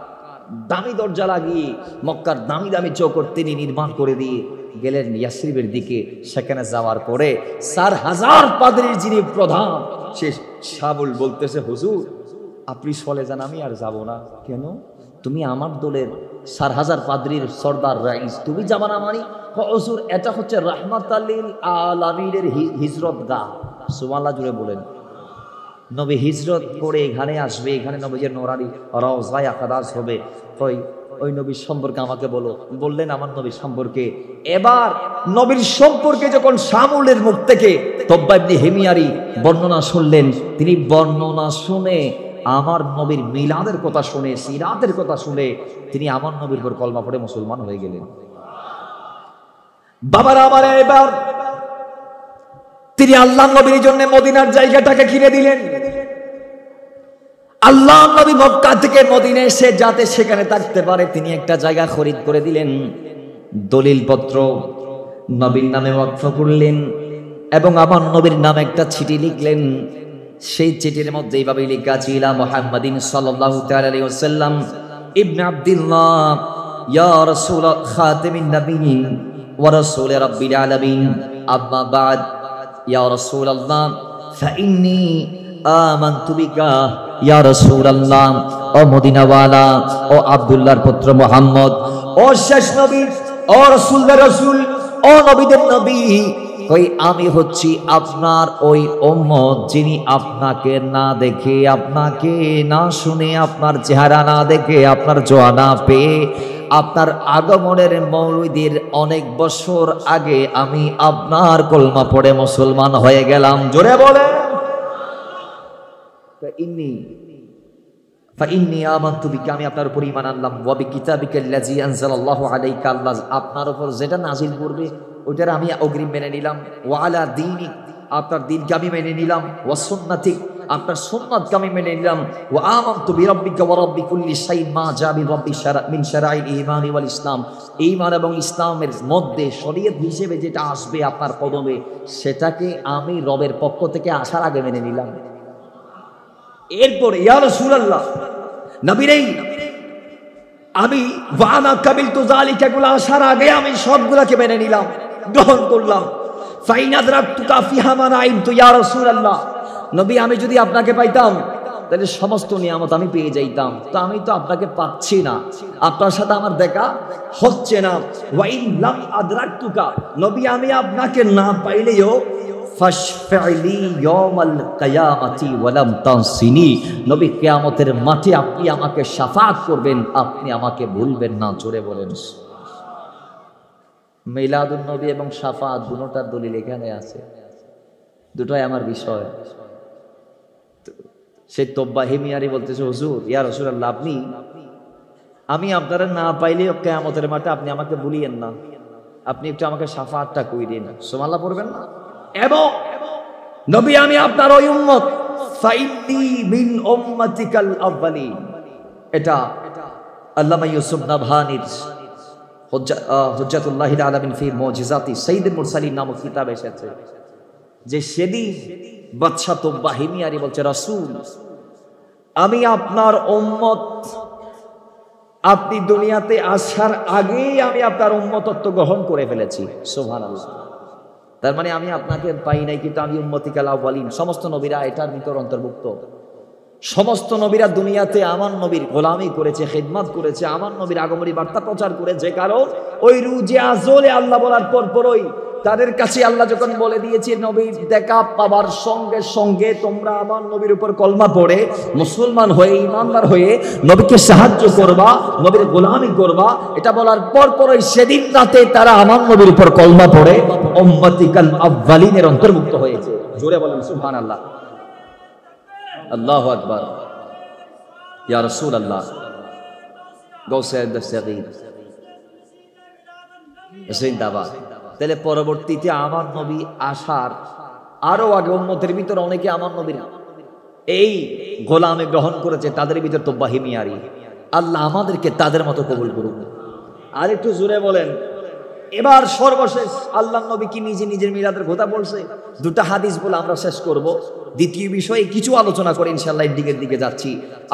দামি দরজা লাগিয়ে মক্কার দামি দামি চৌকট তিনি নির্মাণ করে দিয়ে গেলেন ইয়াসরিবের দিকে। সেখানে যাওয়ার পরে 4000 পাদ্রীর যিনি প্রধান সে শাবুল বলতেছে, হুজুর আপনি চলে যান, আমি আর যাব না। কেন? তুমি আমার দলের 4000 পাদ্রীর সর্দার রাইস, তুমি যাবা না? মানে হুজুর এটা হচ্ছে রাহমাতাল লিল আলামিনের হিজরত গা। সুবহানাল্লাহ জুড়ে বলেন। নবী হিজরত করে এখানে আসবে, এখানে নবীর নোরানি রওজায়ে আকদাস হবে। ওই নবীর সম্পর্কে আমাকে বলো। বললেন আমার নবীর সম্পর্কে। এবার নবীর সম্পর্কে যখন শামুলের মুখ থেকে তব্বা ইবনে হিমিয়ারি বর্ণনা শুনলেন, তিনি বর্ণনা শুনে আমার নবীর মিলাদের কথা শুনে, সিরাতের কথা শুনে তিনি আমার নবীর উপর কলমা পড়ে মুসলমান হয়ে গেলেন। বাবার আমার এবার তিনি আল্লাহ নবীর জন্য মদিনার জায়গাটাকে কিনে দিলেন। আল্লাহ নবী মক্কা থেকে মদিনা এসে যাতে সেখানে থাকতে পারে তিনি একটা জায়গা খরিদ করে দিলেন। দলিল পত্র নবীর নামে ওয়াকফ করলেন এবং আমার নবীর নামে একটা চিঠি লিখলেন। সেই চিঠির মধ্যে এইভাবে লেখা ছিল, মুহাম্মাদিন সাল্লাল্লাহু তাআলা আলাইহি ওয়াসাল্লাম ইবনে আব্দুল্লাহ ইয়া রাসূল খাতিমিন নবিয়্যিন ওয়া রাসূল রাব্বিল আলামিন আম্মা বা'দ ইয়া রাসূলুল্লাহ ফাইন্নী আমানতু বিকা ইয়া রাসূলুল্লাহ। ও মদিনাওয়ালা, ও আব্দুল্লাহর পুত্র মুহাম্মদ, ও শেষ নবী, ও রাসূলদের রাসূল, ও নবীদের নবী, কই আমি হচ্ছি আপনার ওই উম্মত যিনি আপনাকে না দেখে, আপনাকে না শুনে, আপনার চেহারা না দেখে, আপনার জোয়া না পেয়ে, আপনার আগমনের মৌলিদের অনেক বছর আগে আমি আপনার কলমা পড়ে মুসলমান হয়ে গেলাম। জোরে বলে ফাইন্নী আমানতু বিকা, আমি আপনার উপর ঈমান আনলাম। ওয়া বিকিতাবিকাল্লাযী আনজালাল্লাহু আলাইকা, আল্লাহ আপনার উপর যেটা নাজিল করবে ওইটার আমি অগ্রিম মেনে নিলাম। ওয়া আলা দীনিক, আপনার দ্বীনকে আমি মেনে নিলাম। ওয়া সুন্নাতিক, আপনার সুন্নাতকে আমি মেনে নিলাম। ওয়া আমানতু বিরাব্বিকা ওয়া রাব্বি কুল্লি শাইইন মা জা বির রাব্বি মিন শারাইল ঈমান ওয়াল ইসলাম, ঈমান এবং ইসলামের মধ্যে শরীয়ত হিসেবে যেটা আসবে আপনার কদমে, সেটাকে আমি রবের পক্ষ থেকে আসার আগে মেনে নিলাম। এরপর ইয়া রাসূলুল্লাহ নবীরে আমি ওয়ানা কাবিলতু যালিকা গুলা আসার আগে আমি সবগুলাকে মেনে নিলাম, গ্রহণ করলাম। ফাইন আদরাকতুকা ফিহা মা নাইমতু ইয়া রাসূলুল্লাহ, নবী আমি যদি আপনাকে পাইতাম তাহলে সমস্ত নিয়ামত আমি পেয়ে যাইতাম। তো আমি তো আপনাকে পাচ্ছি না, আপনার সাথে আমার দেখা হচ্ছে না। ওয়াইন লাম আদরাকতুকা, নবী আমি আপনাকে না পাইলেও ফাশফা'লি ইয়াউমাল কিয়ামাতি ওয়া লাম তানসিনি, নবী কিয়ামতের মাঠে আপনি আমাকে শাফাআত করবেন, আপনি আমাকে ভুলবেন না। জোরে বলেন। মিলাদুন নবী এবং শাফাআত দুটোটার দলিল এখানে আছে, দুটোই আমার বিষয়। সেই তব্বা হিমিয়ারি বলতেছে, হুজুর ইয়া রাসূলুল্লাহ আমি আপনারা না পাইলে কিয়ামতের মাঠে আপনি আমাকে ভুলিয়েন না, আপনি একটু আমাকে শাফাআতটা কইরেন। সুবহানাল্লাহ পড়বেন না? এবং নবী আমি আপনার ওই উম্মত, ফাইন্নী মিন উম্মাতিকাল আউয়ালিন, এটা আল্লামা ইউসুফ নাবহানীর হুজ্জাতুল্লাহিল আলামিন ফি মুজিজাতি সাইয়্যিদুল মুরসালিন নামক কিতাবে এসেছে যে সেদিন বাদশা তব্বা হিমিয়ারি বলছে, রাসূল আমি আপনার উম্মত, আপনি দুনিয়াতে আসার আগেই আমি আপনার উম্মতত্ব গ্রহণ করে ফেলেছি। সুবহানাল্লাহ। তার মানে আমি আপনাকে পাই নাই, কিন্তু আমি উম্মতিকাল আউয়ালিন, সমস্ত নবীরা এটার ভিতর অন্তর্ভুক্ত। সমস্ত নবীরা দুনিয়াতে আমার নবীর গোলামি করেছে, খিদমত করেছে, আমার নবীর আগমনী বার্তা প্রচার করেছে। কারণ ওই রুজে আজলে আল্লাহ বলার পরপরই তাদের কাছে আল্লাহ যখন বলে দিয়েছে নবীর দেখা পাবার সঙ্গে সঙ্গে তোমরা আমার নবীর উপর কলমা পড়ে মুসলমান হয়ে ইমানদার হয়ে নবীকে সাহায্য করবা, নবীর গোলামি করবা, এটা বলার পরপরই সেদিন রাতে তারা আমার নবীর উপর কলমা পড়ে উম্মতিকাল আউয়ালিনের অন্তর্ভুক্ত হয়েছে। জোরে বলেন সুবহানাল্লাহ, আল্লাহু আকবার, ইয়া রাসূলুল্লাহ, গৌসে দস্তগীর জিন্দাবাদ। তাহলে পরবর্তীতে আমার নবী আসার আরো আগে উম্মতের ভিতর অনেকে আমার নবীর এই গোলামে গ্রহণ করেছে, তাদের ভিতর তো বাহিমিয়ারি। আল্লাহ আমাদেরকে তাদের মতো কবুল করুন। আর একটু জোরে বলেন। এবার সর্বশেষ আল্লাহ নবী কি নিজে নিজের মিলাদের কথা বলছে? দুটা হাদিস বলে আমরা শেষ করব। দ্বিতীয় বিষয়ে কিছু আলোচনা করে ইনশাআল্লাহ এর দিকে যাচ্ছি।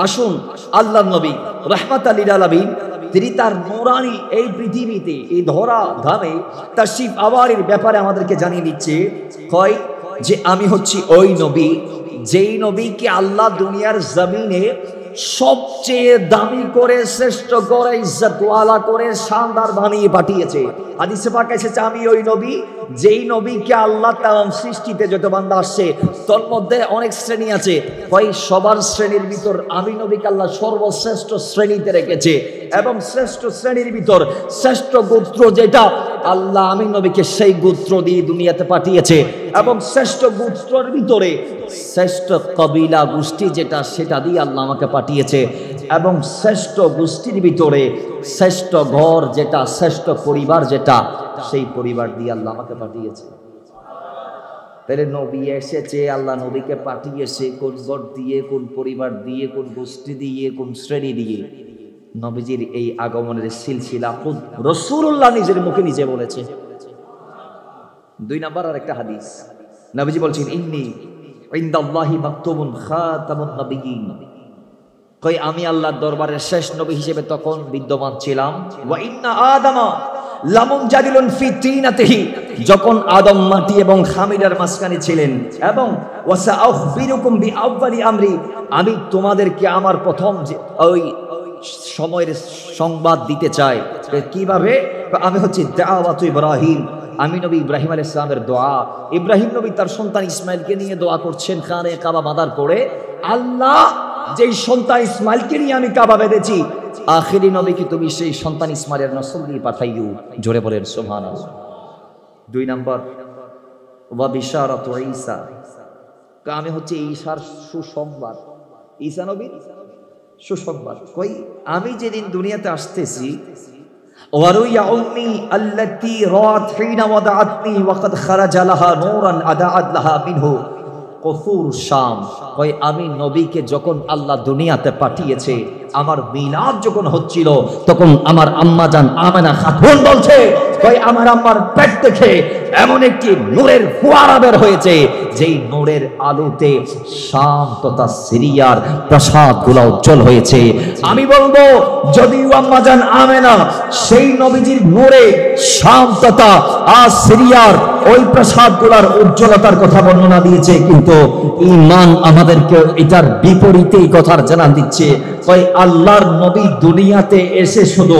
আসুন, আল্লাহ নবী রাহমাতাল লিল আলামিন তিনি তার নূরানি এই পৃথিবীতে এই ধরা ধামে তাশরিফ আওয়ারের ব্যাপারে আমাদেরকে জানিয়ে দিচ্ছে, কয় যে আমি হচ্ছি ওই নবী যেই নবীকে আল্লাহ দুনিয়ার জমিনে সবচেয়ে দামি করে, শ্রেষ্ঠ করে, ইজ্জতওয়ালা করে, শানদার বানিয়ে পাঠিয়েছে। হাদিসে পাক এসেছে আমি ওই নবী যেই নবীকে আল্লাহ তাম সৃষ্টিতে যত বান্দা আসছে তোর মধ্যে অনেক শ্রেণী আছে, কই সবার শ্রেণীর ভিতর আমি নবীকে আল্লাহ সর্বশ্রেষ্ঠ শ্রেণীতে রেখেছে। এবং শ্রেষ্ঠ শ্রেণীর ভিতর শ্রেষ্ঠ গোত্র যেটা আল্লাহ আমি নবীকে সেই গোত্র দিয়ে দুনিয়াতে পাঠিয়েছে। এবং শ্রেষ্ঠ গোত্রের ভিতরে শ্রেষ্ঠ কবিলা গোষ্ঠী যেটা সেটা দিয়ে আল্লাহ আমাকে পাঠিয়েছে। এবং শ্রেষ্ঠ গোষ্ঠীর ভিতরে শ্রেষ্ঠ ঘর যেটা, শ্রেষ্ঠ পরিবার যেটা, সেই পরিবার দিয়ে আল্লাহ আমাকে পাঠিয়েছে। তাহলে নবী এসেছে, আল্লাহ নবীকে পাঠিয়েছে কোন ঘর দিয়ে, কোন পরিবার দিয়ে, কোন গোষ্ঠী দিয়ে, কোন শ্রেণী দিয়ে? নবীজির এই আগমনের সিলসিলা খুদ রাসূলুল্লাহ নিজের মুখে নিজে বলেছে। 2 নাম্বার আর একটা হাদিস নবীজি বলছেন ইন্নী ইনদাল্লাহি মাকতুবুন খাতামুন নবিয়্যিন, কই আমি আল্লাহর দরবারে শেষ নবী হিসেবে তখন বিদ্যমান ছিলাম। ওয়া ইন্না আদামা লামুনজাদিলুন ফি তিনাতিহি, যখন আদম মাটি এবং খামিরার মাঝখানে ছিলেন। এবং ওয়া সাআখবিরুকুম বিআউয়ালি আমরি, আমি তোমাদেরকে আমার প্রথম যে ওই সময়ের সংবাদ দিতে চাই। কিভাবে? আমি হচ্ছে দাওয়াতু ইব্রাহিম, আমি নবী ইব্রাহিম আলাইহিস সালামের দোয়া। ইব্রাহিম নবী তার সন্তান ইসমাইলকে নিয়ে দোয়া করছেন খানে কাবা বাঁধার পরে, আল্লাহ যেই সন্তান ইসমাইলকে নিয়ে আমি কাবা বেঁধেছি, আখিরি নবী কি তুমি সেই সন্তান ইসমাইলের নসল দিয়ে পাঠাইও। জোরে বলেন সুবহানাল্লাহ। 2 নাম্বার ওয়া বিশারাতু ঈসা, আমি হচ্ছে ঈসার সুসংবাদ, ঈসা নবীর সুসংবাদ। কই আমি যেদিন দুনিয়াতে আসতেছি ওয়ারুয়া উম্মি আল্লাতী রাত হিনা ওয়াদাআতনি ওয়াকাদ খারাজা লাহা নূরান আদাআত লাহা মিনহু কফুর শাম, কই আমি নবীকে যখন আল্লাহ দুনিয়াতে পাঠিয়েছে, আমার মিলাদ যখন হচ্ছিল তখন আমার আম্মা জান আমেনা খাতুন বলছে, কই আমার আম্মার পেট থেকে এমন একটি নূরের ফোয়ারা বের হয়েছে যেই নূরের আলোতে শাম তথা সিরিয়ার প্রাসাদগুলো উজ্জ্বল হয়েছে। আমি বলবো যদিও আম্মা জান আমেনা সেই নবীজির নূরে শাম তথা সিরিয়ার ওই প্রাসাদগুলোর উজ্জ্বলতার কথা বর্ণনা দিয়েছে, কিন্তু ঈমান আমাদেরকে এটার বিপরীতে এই কথার জানান দিচ্ছে। কই আল্লাহর নবী দুনিয়াতে এসে শুধু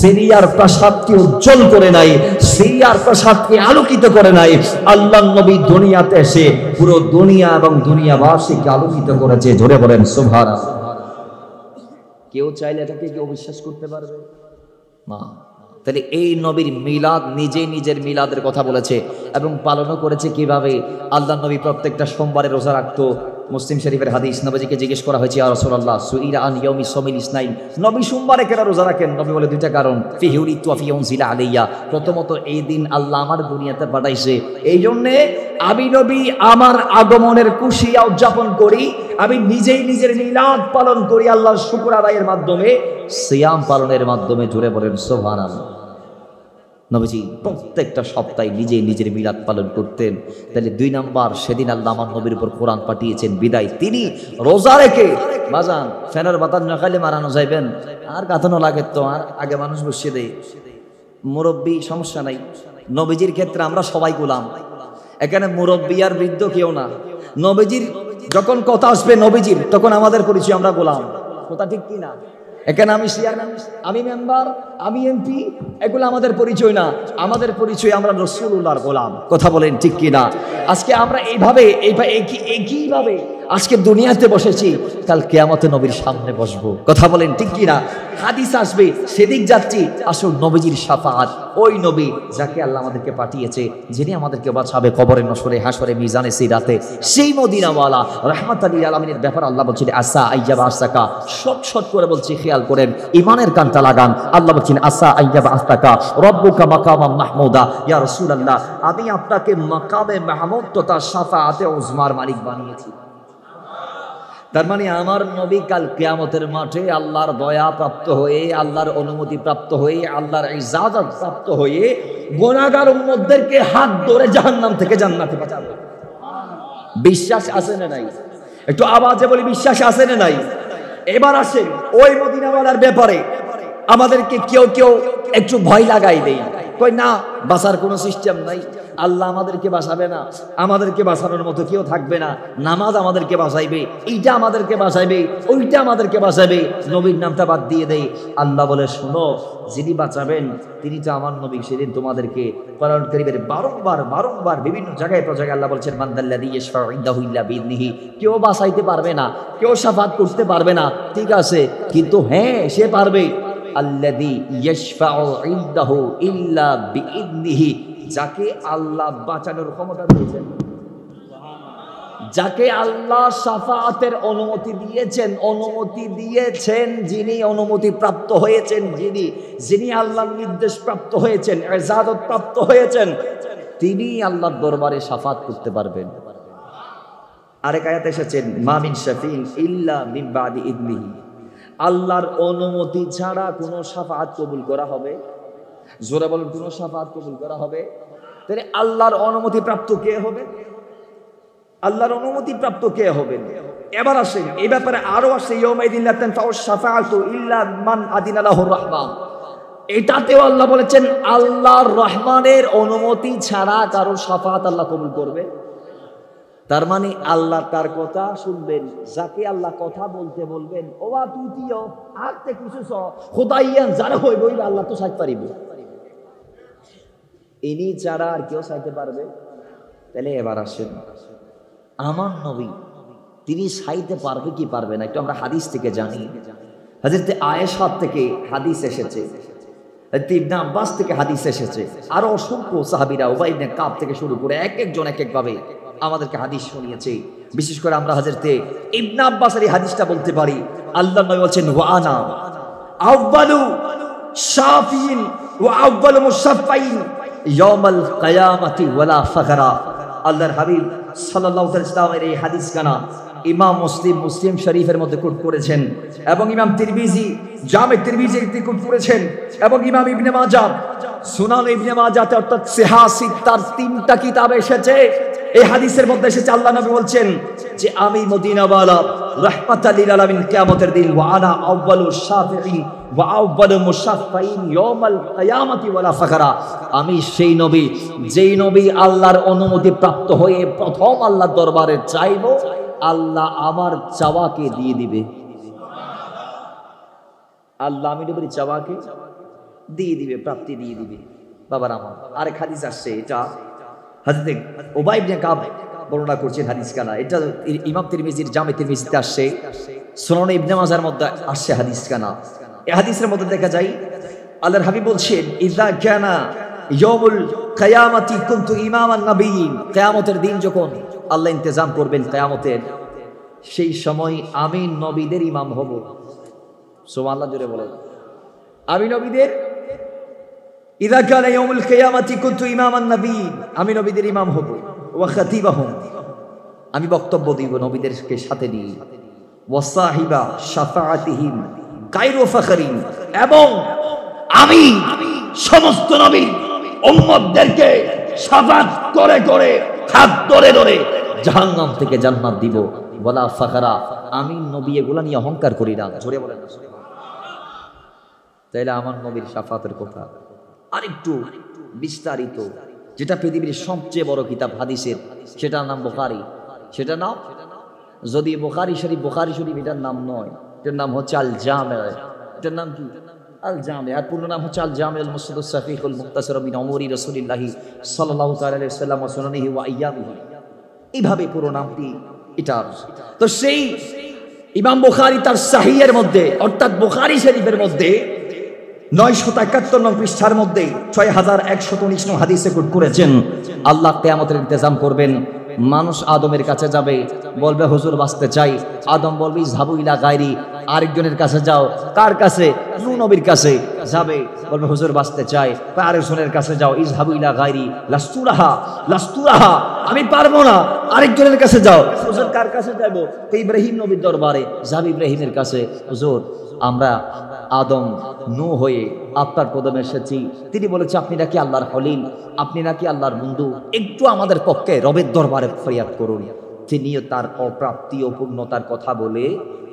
সিরিয়ার প্রাসাদকে উজ্জ্বল করে নাই, সিরিয়ার প্রাসাদকে আলোকিত করে নাই, আল্লাহর নবী দুনিয়াতে এসে পুরো দুনিয়া এবং দুনিয়াবাসীকে আলোকিত করেছে। জোরে বলেন সুবহানাল্লাহ। কেউ চাইলে এটাকে কি অবিশ্বাস করতে পারবে না? তাহলে এই নবীর মিলাদ নিজেই নিজের মিলাদের কথা বলেছে এবং পালনও করেছে কিভাবে? আল্লাহ নবী প্রত্যেকটা সোমবারে রোজা রাখতো। মুসলিম শরীফের হাদিস, নবীজিকে জিজ্ঞেস করা হয়েছে ইয়া রাসূলুল্লাহ সুইলা আন ইয়াউমি সামিল ইসনাইন, নবী সোমবারে কেন রোজা রাখেন? নবী বলে 2টা কারণ, ফিহি উলিদতু ওয়া ফিহি উনজিলা আলাইয়া, প্রথমত এই দিন আল্লাহ আমার দুনিয়াতে পাঠাইছে, এই জন্যে আমি নবী আমার আগমনের খুশি উদযাপন করি, আমি নিজেই নিজের মিলাদ পালন করি আল্লাহর শুকর আদায়ের মাধ্যমে, সিয়াম পালনের মাধ্যমে। জুড়ে বলেন সুবহানাল্লাহ। নবীজি প্রত্যেকটা সপ্তাহে নিজেই নিজের মিলাদ পালন করতেন। তাহলে 2 নাম্বার, সেদিন আল্লাহ আমার নবীর উপর কোরআন পাঠিয়েছেন বিদায় তিনি রোজা রেখে, বাজান ফ্যানের বাতাস না খাইলে মারানো যাইবেন, আর গাঁথানো লাগে তো, আর আগে মানুষ বসিয়ে দেয়, মুরব্বী সমস্যা নাই। নবীজির ক্ষেত্রে আমরা সবাই গোলাম, এখানে মুরব্বী আর বৃদ্ধ কেউ না। নবীজির যখন কথা আসবে নবীজির, তখন আমাদের পরিচয় আমরা গোলাম। কথা ঠিক কি না? এখানে আমি চেয়ারম্যান, আমি মেম্বার, আমি এমপি, এগুলো আমাদের পরিচয় না। আমাদের পরিচয় আমরা রাসূলুল্লাহর গোলাম। কথা বলেন ঠিক কি না? আজকে আমরা এইভাবে একইভাবে আজকে দুনিয়াতে বসেছি, কাল কিয়ামতে নবীর সামনে বসবো। কথা বলেন ঠিক কি না? হাদিস আসবে, সেদিক যাচ্ছি। আসল নবীজির শাফাআত, ওই নবী যাকে আল্লাহ আমাদেরকে পাঠিয়েছে, যিনি আমাদেরকে বাঁচাবে কবরে, নসরে, হাসরে, মিজানে, সিরাতে, সেই মদিনাওয়ালা রাহমাতাল লিল আলামিনের ব্যাপার আল্লাহ বলছেন আসা আইয়াবা আসাকা। শট করে বলছি, খেয়াল করেন, ইমানের কানটা লাগান। আল্লাহ বলছেন আসা আইয়াবা আসাকা রব্বুকা মাকামান মাহমুদা। ইয়া রাসূলুল্লাহ, আমি আপনাকে মাকামে মাহমুদ তথা শাফাআতে উজমার মালিক বানিয়েছি। তার মানে আমার নবী কাল কিয়ামতের মাঠে আল্লাহর দয়া প্রাপ্ত হয়ে, আল্লাহর অনুমতি প্রাপ্ত হয়ে, আল্লাহর ইজাজত প্রাপ্ত হয়ে গুনাহগার উম্মতদেরকে হাত ধরে জাহান্নাম থেকে জান্নাতে পাঠাবে। বিশ্বাস আছে না নাই? একটু আওয়াজে বলি, বিশ্বাস আছে না নাই? এবার আসেন ওই মদিনাওয়ালার ব্যাপারে আমাদেরকে কেউ একটু ভয় লাগাই দেয়, কই না বাঁচার কোনো সিস্টেম নাই, আল্লাহ আমাদেরকে বাঁচাবে না, আমাদেরকে বাঁচানোর মতো কেউ থাকবে না, নামাজ আমাদেরকে বাঁচাইবে, এইটা আমাদেরকে বাঁচাইবে, ওইটা আমাদেরকে বাঁচাবে, নবীর নামটা বাদ দিয়ে দেয়। আল্লাহ বলে, শোনো, যিনি বাঁচাবেন তিনি তো আমার নবী। সেদিন তোমাদেরকে কোরআন কারীমের বারংবার বিভিন্ন জায়গায় আল্লাহ বলছেন মানদাল্লাযী ইয়াশফাউ ইনদাহু ইল্লা বিইذনিহি। কেউ বাঁচাইতে পারবে না, কেউ শাফাত করতে পারবে না, ঠিক আছে, কিন্তু হ্যাঁ সে পারবে। আল্লাযী ইয়াশফাউ ইনদাহু ইল্লা বিইذনিহি, যাকে আল্লাহ বাঁচানোর ক্ষমতা দিয়েছেন, যাকে আল্লাহ শাফাআতের অনুমতি দিয়েছেন, যিনি অনুমতি প্রাপ্ত হয়েছেন, যিনি আল্লাহর নির্দেশ প্রাপ্ত হয়েছেন, ইজাজত প্রাপ্ত হয়েছেন, তিনি আল্লাহর দরবারে শাফাত করতে পারবেন। আরেক আয়াতে এসেছেন মা মিন শাফিইন ইল্লা মিন বাদি ইযনিহি, আল্লাহর অনুমতি ছাড়া কোনো শাফাআত কবুল করা হবে? জোরে বলুন, কোনো শাফাআত কবুল করা হবে? তাহলে আল্লাহর অনুমতি প্রাপ্ত কে হবে? আল্লাহর অনুমতি প্রাপ্ত কে হবেন? এবার আসেন এই ব্যাপারে আরো আসে ইয়াউমাইদিন লা তানফাউ শাফাআতু ইল্লা মান আদিনা লাহুর রাহমান। এটাতেও আল্লাহ বলেছেন আল্লাহর রহমানের অনুমতি ছাড়া কারো শাফাআত আল্লাহ কবুল করবে। তার মানে আল্লাহ তার কথা শুনবেন, যাকে আল্লাহ কথা বলতে বলবেন, ওয়া তুতিও আরতে কিছু খোদাইয়ান যারা হইব আল্লাহ তো সাইতে পারিব, ইনি ছাড়া আর কেউ চাইতে পারবে? তাহলে এবার আসেন আমার নবী, তিনি চাইতে পারবে কি পারবে না একটু আমরা হাদিস থেকে জানি। হযরত আয়েশা থেকে হাদিস এসেছে, হযরত ইবনে আব্বাস থেকে হাদিস এসেছে, আরো অসংখ্য সাহাবীরা উবাই ইবনে কাব থেকে শুরু করে একজন এক ভাবে আমাদেরকে হাদিস শুনিয়েছে। বিশেষ করে আমরা হযরত ইবনে আব্বাসের এই হাদিসটা বলতে পারি। আল্লাহ নবী বলেন ওয়া আনা আউয়ালু শাফিইন ওয়া আউয়ালু মুশাফফাইন ইয়াউমাল কিয়ামাতি ওয়ালা ফাখরা। আল্লাহর হাবিব সাল্লাল্লাহু আলাইহি ওয়াসাল্লামের এই হাদিস কানা ইমাম মুসলিম শরীফের মধ্যে কোট করেছেন, এবং ইমাম তিরমিজি জামে তিরমিজিতে কোট করেছেন, এবং ইমাম ইবনে মাজাহ সুনান ইবনে মাজাহতে, অর্থাৎ সিহা সিত্তার তিনটা কিতাবে এসেছে। এই হাদিসের মধ্যে এসেছে আল্লাহ নবী বলছেন যে আমি মদিনাওয়ালা রাহমাতাল লিল আলামিন কিয়ামতের দিন ওয়া আনা আউয়ালু শাফিঈন ওয়া আউয়ালু মুশাফফাইন ইয়াউমাল কিয়ামাতি ওয়ালা ফাখরা। আমি সেই নবী, যেই নবী আল্লাহর অনুমতি প্রাপ্ত হয়ে প্রথম আল্লাহর দরবারে চাইব, আল্লাহ আমার চাওয়াকে দিয়ে দিবে। আল্লাহ আমি নবীর চাওয়াকে দিয়ে দিবে, প্রাপ্তি দিয়ে দিবে। বাবার আমার আরেক হাদিস আসছে, এটা হযরত উবাই ইবনে কাব বর্ণনা করছেন হাদিস কানা। এটা ইমাম তিরমিজির জামে তিরমিজিতে আসছে, সুনান ইবনে মাজাহর মধ্যে আসছে হাদিস কানা। এই হাদিসের মধ্যে দেখা যায় আল্লাহর হাবিব বলছেন ইযা কানা ইয়াউমুল কিয়ামাতি কুনতু ইমামান নাবিয়্যিন। কিয়ামতের দিন যখন আল্লাহ ইন্তজাম করবেন কিয়ামতের, সেই সময় আমি নবীদের ইমাম হব। সুবহানাল্লাহ, জোরে বলেন আমি নবীদের। ইযা কানা ইয়াউমুল কিয়ামাতি কুনতু ইমামান নাবিয়্যিন, আমি নবীদের ইমাম হব। ওয়া খাতিবাহুম, আমি বক্তব্য দিব নবীদেরকে সাথে নিয়ে। ওয়া সাহিবা শাফাআতিহিম গায়রু ফাখরিন, এবং আমি সমস্ত নবী উম্মতদেরকে শাফাআত করে করে হাত ধরে ধরে জাহান্নাম থেকে জান্নাত দিব। ওয়ালা ফাখরা, আমি নবী এগুলা নিয়ে অহংকার করি না। জোরে বলেন। তাইলে আমার নবীর শাফাতের কথা আরেকটু বিস্তারিত, যেটা পৃথিবীর সবচেয়ে বড় কিতাব হাদিসের, সেটার নাম বুখারী, সেটার নাম যদি বুখারী শরীফ এটার নাম নয়, এটার নাম হচ্ছে আল জামে। এটার নাম কি? আল জামে। আর পূর্ণ নাম হচ্ছে আল জামে আল মুসনাদুস সাফিহুল মুখতাসার মিন উমুরি রাসূলিল্লাহ সাল্লাল্লাহু তাআলা আলাইহি ওয়াসাল্লাম ওয়া সুনানিহি ওয়া আইয়ামিহি। এইভাবে পুরো নামটি এটার। তো সেই ইমাম বুখারী তার সাহিহের মধ্যে, অর্থাৎ বুখারী শরীফের মধ্যে 971 নং পৃষ্ঠার মধ্যে 6119 নং হাদিসে কোট করেছেন, আল্লাহ কিয়ামতের ইন্তজাম করবেন। মানুষ আদমের কাছে যাবে, বলবে হুজুর বাঁচতে চাই। আদম বলবে ইযহাবু ইলা গায়রি, আরেকজনের কাছে যাও। কার কাছে? নূহ নবীর কাছে যাবে, বলবে হুজুর বাঁচতে চাই। আরেকজনের কাছে যাও, ইযহাবু ইলা গায়রি লাস্তুরাহা, আমি পারবো না। আরেকজনের কাছে যাও, হুজুর কার কাছে যাব? ইব্রাহিম নবীর দরবারে যাবে, ইব্রাহিমের কাছে, হুজুর আমরা আদম নূহ হয়ে আপনার কদমে এসেছি। তিনি বলেছে আপনি নাকি আল্লাহর খলিল, আপনি নাকি আল্লাহর বন্ধু, একটু আমাদের পক্ষে রবের দরবারে ফরিয়াদ করুন। তিনিও তার অপ্রাপ্তি অপূর্ণতার কথা বলে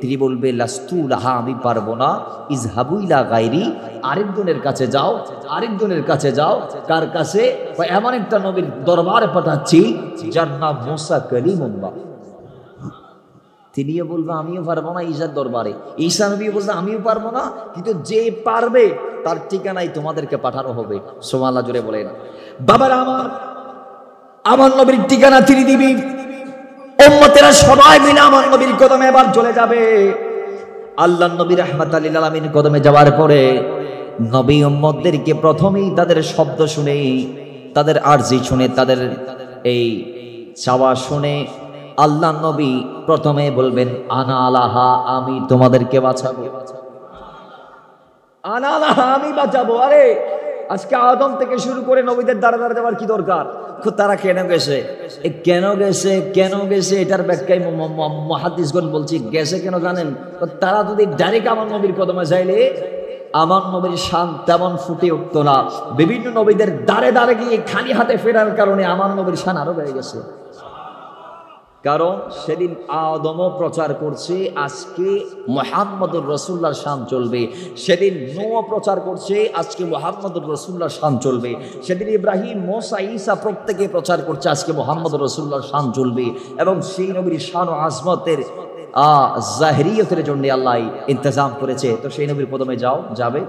তিনি বলবে লাস্তু লাহা, আমি পারবো না। ইযহাবু ইলা গায়রি, আরেকজনের কাছে যাও, আরেকজনের কাছে যাও। কার কাছে? এমন একটা নবীর দরবারে পাঠাচ্ছি যার নাম মুসা কালিমুল্লাহ। তিনিও বলবে আমিও পারবো না ঈসার দরবারে। ঈসা নবী বলবে আমিও পারবো না, কিন্তু যে পারবে তার ঠিকানায় তোমাদেরকে পাঠানো হবে। সুবহানাল্লাহ জোরে বলেন। বাবারা আমার নবীর ঠিকানা তিনি দিবি। উম্মতেরা সবাই মিলে আমার নবীর কদমে এবার চলে যাবে। আল্লাহর নবী রাহমাতাল লিল আলামিন কদমে যাওয়ার পরে নবী উম্মতদেরকে প্রথমেই তাদের শব্দ শুনে, তাদের আরজি শুনে, তাদের এই চাওয়া শুনে আল্লাহ নবী প্রথমে বলবেন আনা আলাহা, আমি তোমাদেরকে বাঁচাবো। আনা আলাহা, আমি বাঁচাবো। আরে আজকে আদম থেকে শুরু করে নবীদের দ্বারা দ্বারা যাওয়ার কি দরকার? তারা কেন গেছে, কেন গেছে এটার ব্যাখ্যায় মুহাদ্দিসগণ বলছি। গেছে কেন জানেন? তারা যদি ডাইরেক্ট আমার নবীর কদমে যাইলে আমার নবীর শান তেমন ফুটে উঠতো না। বিভিন্ন নবীদের দ্বারে দ্বারে গিয়ে খালি হাতে ফেরার কারণে আমার নবীর শান আরো বেড়ে গেছে। কারণ সেদিন আদমও প্রচার করছে, আজকে মুহাম্মদুর রাসূলুল্লাহর শান চলবে। সেদিন নূহ প্রচার করছে, আজকে মুহাম্মদুর রাসূলুল্লাহর শান চলবে। সেদিন ইব্রাহিম, মুসা, ঈসা প্রত্যেকে প্রচার করছে, আজকে মুহাম্মদুর রাসূলুল্লাহর শান চলবে। এবং সেই নবীর শান ও আজমতের জাহিরিয়তের জন্য আল্লাহ ইন্তজাম করেছে। তো সেই নবীর কদমে যাবে,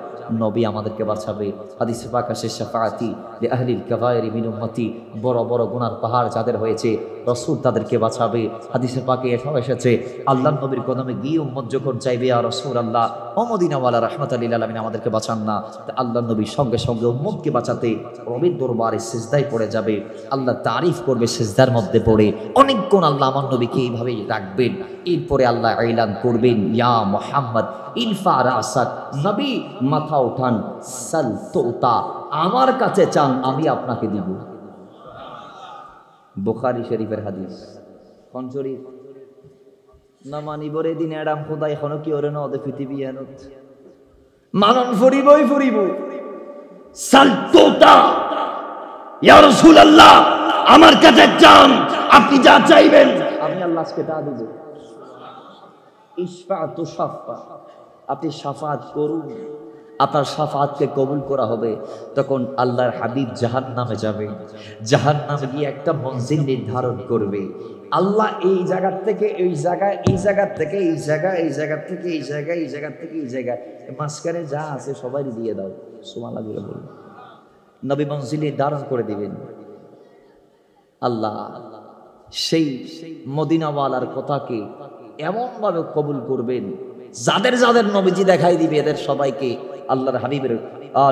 নবী আমাদেরকে বাঁচাবে। হাদিসে পাক আছে শাফাআতি লি আহলিল কাবায়রি মিন উম্মতি, বড় বড় গুনার পাহাড় যাদের হয়েছে রাসূল তাদেরকে বাঁচাবে। হাদিসে পাকে এটাও এসেছে আল্লাহর নবীর কদমে গিয়ে উম্মত যখন চাইবে ইয়া রাসূলুল্লাহ ও মদিনাওয়ালা রাহমাতাল লিল আলামিন আমাদেরকে বাঁচান না, আল্লাহর নবী সঙ্গে সঙ্গে উম্মতকে বাঁচাতে রবের দরবারে সিজদায় পড়ে যাবে। আল্লাহ তারিফ করবে সিজদার মধ্যে পড়ে, অনেকক্ষণ আল্লাহ আমার নবীকে এইভাবেই রাখবেন। এরপরে আল্লাহ এলান করবেন ইয়া মুহাম্মদ ইরফা রাসাক, নবী মাথা উঠান, সাল তুতা, আমার কাছে চান আমি আপনাকে দিব। বুখারী শরীফের হাদিস। কোন শরীফ? না মানিবরে দিন এডাম খোদা এখনো কি ওরে না ওদের পৃথিবী এনত মানন ফুরিব সাল তুতা, ইয়া রাসূলুল্লাহ আমার কাছে চান, আপনি যা চাইবেন আমি আল্লাহ আজকে তা দেব। ইশফাআতু শাফা, আপনি শাফাত করুন, আপনার শাফাতকে কবুল করা হবে। তখন আল্লাহর হাবিব জাহান্নামে যাবে, জাহান্নামে গিয়ে একটা মঞ্জিল নির্ধারণ করবে। আল্লাহ এই জায়গা থেকে এই জায়গায়, এই জায়গা থেকে এই জায়গায়, এই জায়গা থেকে এই জায়গায়, এই জায়গা থেকে এই জায়গায়, মাঝখানে যা আছে সবাই দিয়ে দাও। সুবহানাল্লাহ বলুন। নবী মঞ্জিল নির্ধারণ করে দিবেন। আল্লাহ সেই মদিনাওয়ালার কথাকে এমন ভাবে কবুল করবেন, যাদের যাদের নবীজি দেখাই দিবে এদের সবাইকে আল্লাহর হাবিবের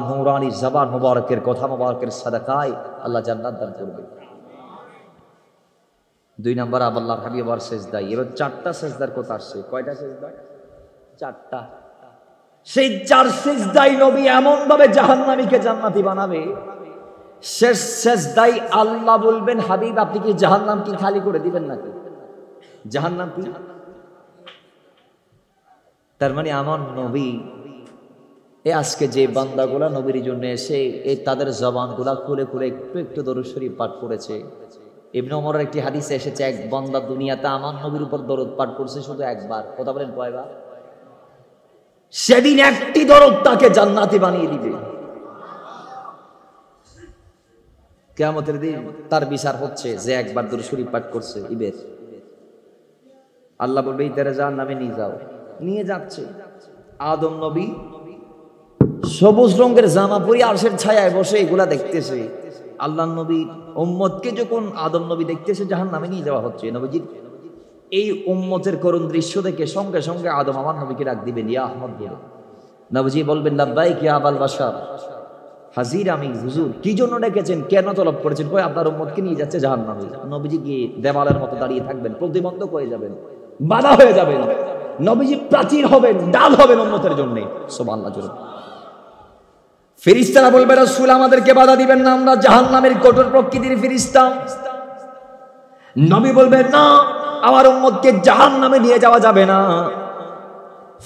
নূরানি জবান মুবারকের কথা মুবারকের সাদাকায় আল্লাহ জান্নাত দান করবে। 2 নম্বর আল্লাহর হাবিব আর সেজদায়। এবার 4টা সেজদার কথা আসছে। কয়টা সেজদা? 4টা। সেই 4 সেজদায় নবী এমন ভাবে জাহান্নামীকে জান্নাতি বানাবে, শেষ সেজদায় আল্লাহ বলবেন হাবিব আপনি কি জাহান্নাম কি খালি করে দিবেন নাকি? জাহান্নাম কি? তার মানে আমার নবী আজকে যে বান্দাগুলা নবীর জন্য এসে তাদের জবানগুলা খুলে খুলে একটু একটু দরুদ শরীফ পাঠ করেছে। ইবনে ওমরের একটি হাদিসে এসেছে এক বান্দা দুনিয়াতে আমার নবীর উপর দরুদ পাঠ করছে শুধু একবার। কথা বলেন কয়বার? সেদিন একটি দরুদ তাকে জান্নাতি বানিয়ে দিবে। কিয়ামতের দিন তার বিচার হচ্ছে যে একবার দরুদ শরীফ পাঠ করছে ইবের। আল্লাহ বলবে ইতারে জাহান্নামে নিয়ে যাও, নিয়ে যাচ্ছে। আদম নবী সবুজ রঙের জামা পরে আরশের ছায়ায় বসে এগুলা দেখতেছে। আল্লাহ নবী উম্মতকে যখন আদম নবী দেখতেছে জাহান্নামে নিয়ে যাওয়া হচ্ছে, নবীজির এই উম্মতের করুণ দৃশ্য দেখে সঙ্গে সঙ্গে আদম আমার নবীকে ডাক দিবেন, ইয়া আহমদ বলে। নবীজি বলবেন লাব্বাইক ইয়া আবাল বাশার, হাজির আমি হুজুর। কি জন্য ডেকেছেন, কেন তলব করেছেন? কই আপনার উম্মতকে নিয়ে যাচ্ছে জাহান্নামে। নবীজি গিয়ে দেওয়ালের মতো দাঁড়িয়ে থাকবেন, প্রতিবন্ধক হয়ে যাবেন, বাধা হয়ে যাবেন। নবীজি প্রাচীর হবেন, ডাল হবেন উম্মতের জন্য। সুবহানাল্লাহ জোরে। ফেরেশতারা বলবে রাসূল আমাদেরকে বাধা দিবেন না, আমরা জাহান্নামের কঠোর প্রকৃতির ফেরেশতা। নবী বলবেন না, আমার উম্মতকে জাহান্নামে নিয়ে যাওয়া যাবে না।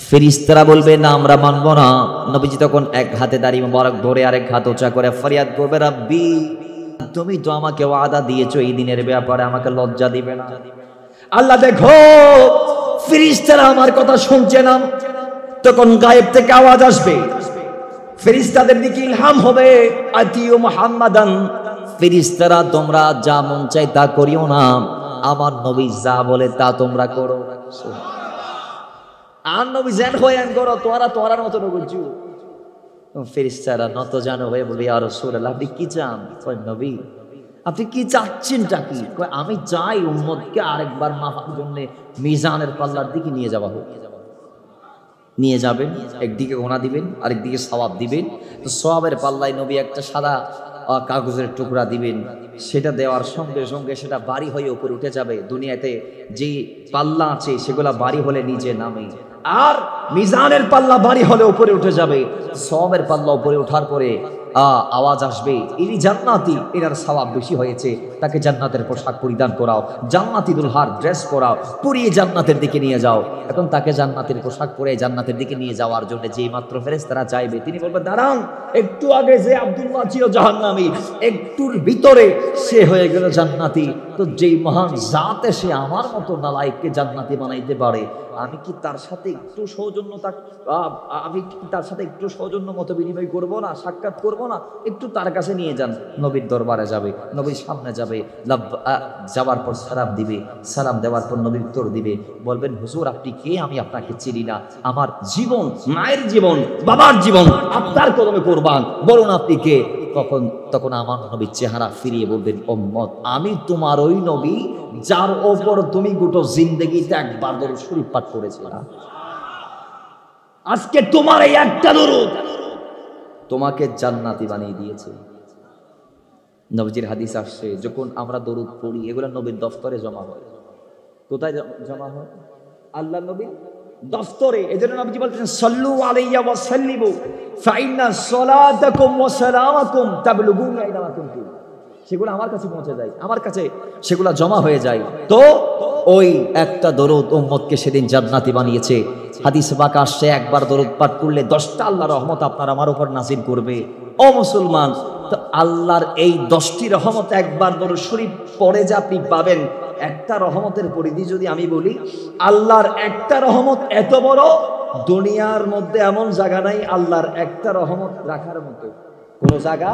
ফেরেশতারা বলবে না, আমরা মানব না। নবীজি তখন এক হাতে দাড়ি মোবারক ধরে আরেক হাত উঁচা করে ফরিয়াদ করবে, রাব্বি তুমি তো আমাকে ওয়াদা দিয়েছো এই দিনের ব্যাপারে আমাকে লজ্জা দিবে না। আল্লাহ দেখো ফেরেশতারা আমার কথা শুনছে না। তখন গায়েব থেকে আওয়াজ আসবে, ফেরেশতাদের দিকে ইলহাম হবে, আতিউ মুহাম্মাদান, ফেরেশতারা তোমরা যা মন চাই তা করিও না, আমার নবী যা বলে তা তোমরা করো। আর নবী যেন হয়ে করো, তোরার মতো নবুজু। ফেরেশতারা নত জানো হয়ে বলবে, ইয়া রাসূলুল্লাহ আপনি কি চান? কয় নবী আপনি কি চাচ্ছেনটা কি? কয় আমি চাই উম্মতকে আরেকবার মাফার জন্য মিজানের পাল্লার দিকে নিয়ে যাওয়া হোক। নিয়ে যাবেন, একদিকে গোনা দিবেন, আরেকদিকে সওয়াব দিবেন। তো সওয়াবের পাল্লায় নবী একটা সাদা কাগজের টুকরা দিবেন, সেটা দেওয়ার সঙ্গে সঙ্গে সেটা বাড়ি হয়ে উপরে উঠে যাবে। দুনিয়াতে যে পাল্লা আছে সেগুলা বাড়ি হলে নিচে নামে, আর মিজানের পাল্লা বাড়ি হলে উপরে উঠে যাবে। সওয়াবের পাল্লা উপরে ওঠার পরে আওয়াজ আসবে, ইনি জান্নাতি, এনার সওয়াব বেশি হয়েছে, তাকে জান্নাতের পোশাক পরিধান করাও, জান্নাতি দুলহার ড্রেস পরাও, পরিয়ে জান্নাতের দিকে নিয়ে যাও। এখন তাকে জান্নাতের পোশাক পরে জান্নাতের দিকে নিয়ে যাওয়ার জন্য যেই মাত্র ফেরেশতারা চাইবে, তিনি বলবেন দাঁড়ান, একটু আগে যে আব্দুল্লাহ ছিল জাহান্নামী, একটুর ভিতরে সে হয়ে গেল জান্নাতি। তো যেই মহান জাত এসে আমার মতো নালায়েককে জান্নাতি বানাইতে পারে, আমি কি তার সাথে একটু সৌজন্য মত বিনিময় করব না, সাক্ষাৎ করব না? একটু তার কাছে নিয়ে যান। নবীর দরবারে যাবে, নবীর সামনে যাবে, যাওয়ার পর সালাম দিবে, সালাম দেওয়ার পর নবীর উত্তর দিবে, বলবেন হুজুর আপনি কে? আমি আপনাকে চিনি না, আমার জীবন, মায়ের জীবন, বাবার জীবন আপনার কদমে কুরবান, বলুন আপনি কে? তখন আমার নবীর চেহারা ফিরিয়ে বলবেন, উম্মত আমি তোমার ওই নবী যার ওপর তুমি গোটা জিন্দেগিতে একবার দরুদ শরীফ পাঠ করেছিলে। আজকে তোমার এই একটা দরুদ তোমাকে জান্নাতি বানিয়ে দিয়েছে। নবীজির হাদিস আসছে, যখন আমরা দরুদ পড়ি এগুলো নবীর দফতরে জমা হয়। কোথায় জমা হয়? আল্লাহ নবীর দফতরে। এজন্য নবীজি বলতেছেন সাল্লু আলাইয়া ওয়া সাল্লিমু ফাইন্না সালাতাকুম ওয়া সালামাকুম তাবলুগুনি আইনামা কুনতুম। সেগুলো আমার কাছে পৌঁছে যায়, আমার কাছে সেগুলো জমা হয়ে যায়। তো ওই একটা দরুদ উম্মতকে সেদিন জান্নাতি বানিয়েছে। হাদিসে পাক আসছে, একবার দরুদ পাঠ করলে 10টা আল্লাহর রহমত আপনার আমার উপর নাযিল করবে। ও মুসলমান, তো আল্লাহর এই 10টি রহমত একবার দরুদ শরীফ পড়ে যে আপনি পাবেন। একটা রহমতের পরিধি যদি আমি বলি, আল্লাহর একটা রহমত এত বড়, দুনিয়ার মধ্যে এমন জায়গা নাই আল্লাহর একটা রহমত রাখার মতো কোনো জায়গা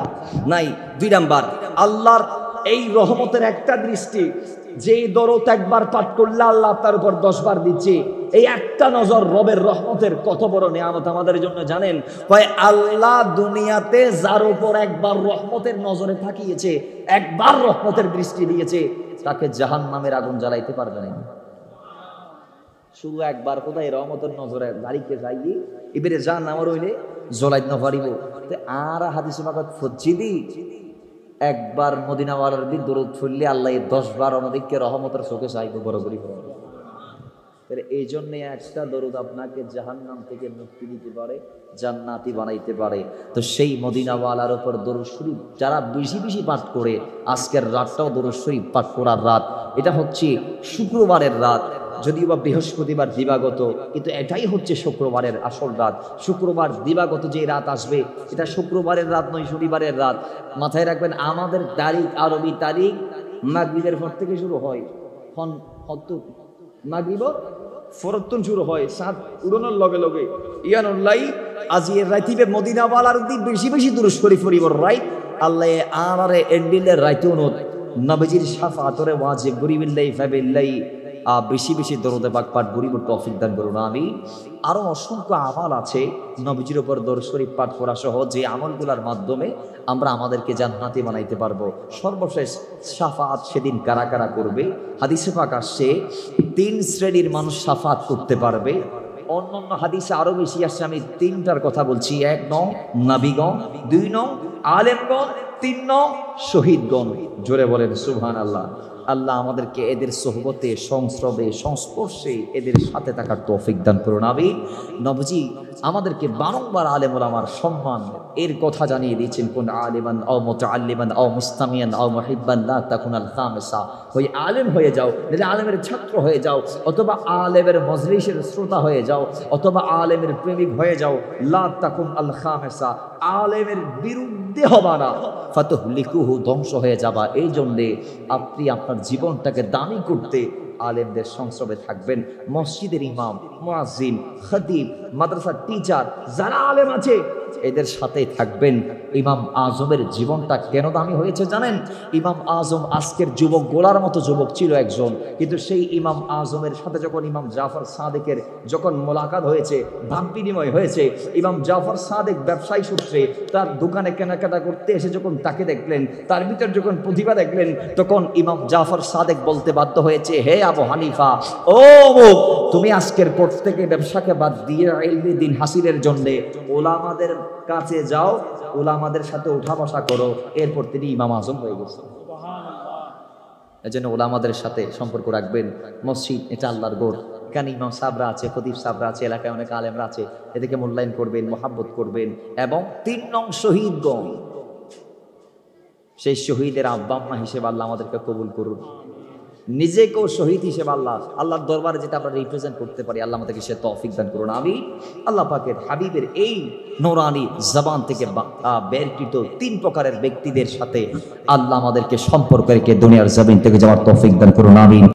নাই। 2 নাম্বার, আল্লাহর এই রহমতের একটা দৃষ্টি, যেই দরুদ একবার পাঠ করলে আল্লাহ তার উপর 10 বার দিচ্ছে। এই একটা নজর রবের রহমতের কত বড় নিয়ামত আমাদের জন্য জানেন? কয় আল্লাহ দুনিয়াতে যার উপর একবার রহমতের নজরে তাকিয়েছে, একবার রহমতের দৃষ্টি দিয়েছে, তাকে জাহান্নামের আগুন জ্বালাইতে পারবে না। শুধু একবার কোথায় রহমতের নজরে দাঁড়িয়ে যাইয়ে এবারে জাহান্নামের হইলে জ্বলাইতে না পারিব। আর হাদিসে পাক ফজিদি একবার মদিনাওয়ালার দিন দরুদ পড়লে আল্লাহ 10 বার আমাদেরকে রহমতের চোখে চাইব বরাবরই। এই জন্য একটা দরুদ আপনাকে জাহান্নাম থেকে মুক্তি দিতে পারে, জান্নাতি বানাইতে পারে। তো সেই মদিনাওয়ালার উপর দরুদ শরীফ যারা বেশি বেশি পাঠ করে, আজকের রাতটাও দরুদ শরীফ পাঠ করার রাত। এটা হচ্ছে শুক্রবারের রাত, যদিও বা বৃহস্পতিবার দিবাগত, কিন্তু এটাই হচ্ছে শুক্রবারের আসল রাত। শুক্রবার দিবাগত যে রাত আসবে, এটা শুক্রবারের রাত নয়, শনিবারের রাত। মাথায় রাখবেন, আমাদের তারিখ, আরবি তারিখ মাগরিবের পর থেকে শুরু হয়। মাগরিব ফরতুন শুরু হয়, সাত উড়ানোর লগে লগে ইয়ানুল্লাহ আজি রাইতিবে মদিনাওয়ালার দি বেশি বেশি দুরূদ শরীফ পড়িবর রাইট। আল্লাহ আমারে এন্ডিলের রাইতুনত নবীজির শাফাতরে ওয়াজিব গরিবিল্লাহি ফাবিল্লাহি বেশি বেশি দরুদ পাক পাঠ গরিবর তৌফিক দান করুন আমিন। আরো অসংখ্য আমল আছে নবীজির উপর দরুদ শরীফ পাঠ করা সহ, যে আমলগুলোর মাধ্যমে আমরা আমাদেরকে জান্নাতি বানাইতে পারবো। সর্বশেষ শাফাআত সেদিন কারা কারা করবে? হাদিসে পাক আসছে 3 শ্রেণীর মানুষ শাফাআত করতে পারবে। অন্যান্য হাদিসে আরো বেশি আসছে, আমি 3টার কথা বলছি। 1 নং নবীগণ, 2 নং আলেমগণ, 3 নং শহীদগণ। জোরে বলেন সুবহানাল্লাহ। আল্লাহ আমাদেরকে এদের সোহবতে, সংস্রবে, সংস্পর্শে এদের সাথে থাকার তৌফিক দান করুন আমিন। নবজি আমাদেরকে বারংবার আলেম ওলামার সম্মান এর কথা জানিয়ে দিয়েছেন, কোন আলিমান আও মুতাআল্লিমান আও মুস্তামিয়ান আও মুহিব্বান লা তাকুনাল খামিসা। ওই আলেম হয়ে যাও, যদি আলেমের ছাত্র হয়ে যাও, অথবা আলেমের মজলিসের শ্রোতা হয়ে যাও, অথবা আলেমের প্রেমিক হয়ে যাও, লা তাকুন আল খামিসা, আলেমের বিরুদ্ধে হবা না, ফাতুহলিকুহু, ধ্বংস হয়ে যাবা। এই জন্যে আপনি আপনার জীবনটাকে দামি করতে আলেমদের সংস্রবে থাকবেন। মসজিদের ইমাম, মুয়াজ্জিন, খতিব, মাদ্রাসার টিচার যারা আলেম আছে এদের সাথেই থাকবেন। ইমাম আজমের জীবনটা কেন দামি হয়েছে জানেন? ইমাম আজম আজকের যুবক গোলার মতো যুবক ছিল একজন, কিন্তু সেই ইমাম আজমের সাথে যখন ইমাম জাফর সাদেকের যখন মোলাকাত হয়েছে, ভাব বিনিময় হয়েছে, ইমাম জাফর সাদেক ব্যবসায়ী সূত্রে তার দোকানে কেনাকাটা করতে এসে যখন তাকে দেখলেন, তার ভিতর যখন প্রতিভা দেখলেন, তখন ইমাম জাফর সাদেক বলতে বাধ্য হয়েছে, হে আবু হানিফা, ও তুমি আজকের পর থেকে ব্যবসাকে বাদ দিয়ে ইলমি দিন হাসিলের জন্য ওলামাদের কাছে যাও, ওলামাদের সাথে উঠা বসা করো। এরপর তিনি ইমাম আজম হয়ে গেছেন। এজন্য ওলামাদের সাথে সম্পর্ক রাখবেন। মসজিদ এটা আল্লাহর ঘর, এখানে ইমাম সাহেবরা আছে, খতিব সাহেবরা আছে, এলাকায় অনেক আলেমরা আছে, এদেরকে মূল্যায়ন করবেন, মহাব্বত করবেন। এবং 3 নং শহীদগণ, সেই শহীদের আব্বা আম্মা হিসেবে আল্লাহ আমাদেরকে কবুল করুন। নিজেকেও শহীদ হিসেবে আল্লাহর দরবারে যেটা আমরা রিপ্রেজেন্ট করতে পারি, আল্লাহ আমাদেরকে সে তৌফিক দান করুন আমিন। আল্লাহ পাকের হাবিবের এই নূরানি জবান থেকে বেরকৃত 3 প্রকারের ব্যক্তিদের সাথে আল্লাহ আমাদেরকে সম্পর্ক রেখে দুনিয়ার জমিন থেকে যাওয়ার তৌফিক দান করুন আমিন।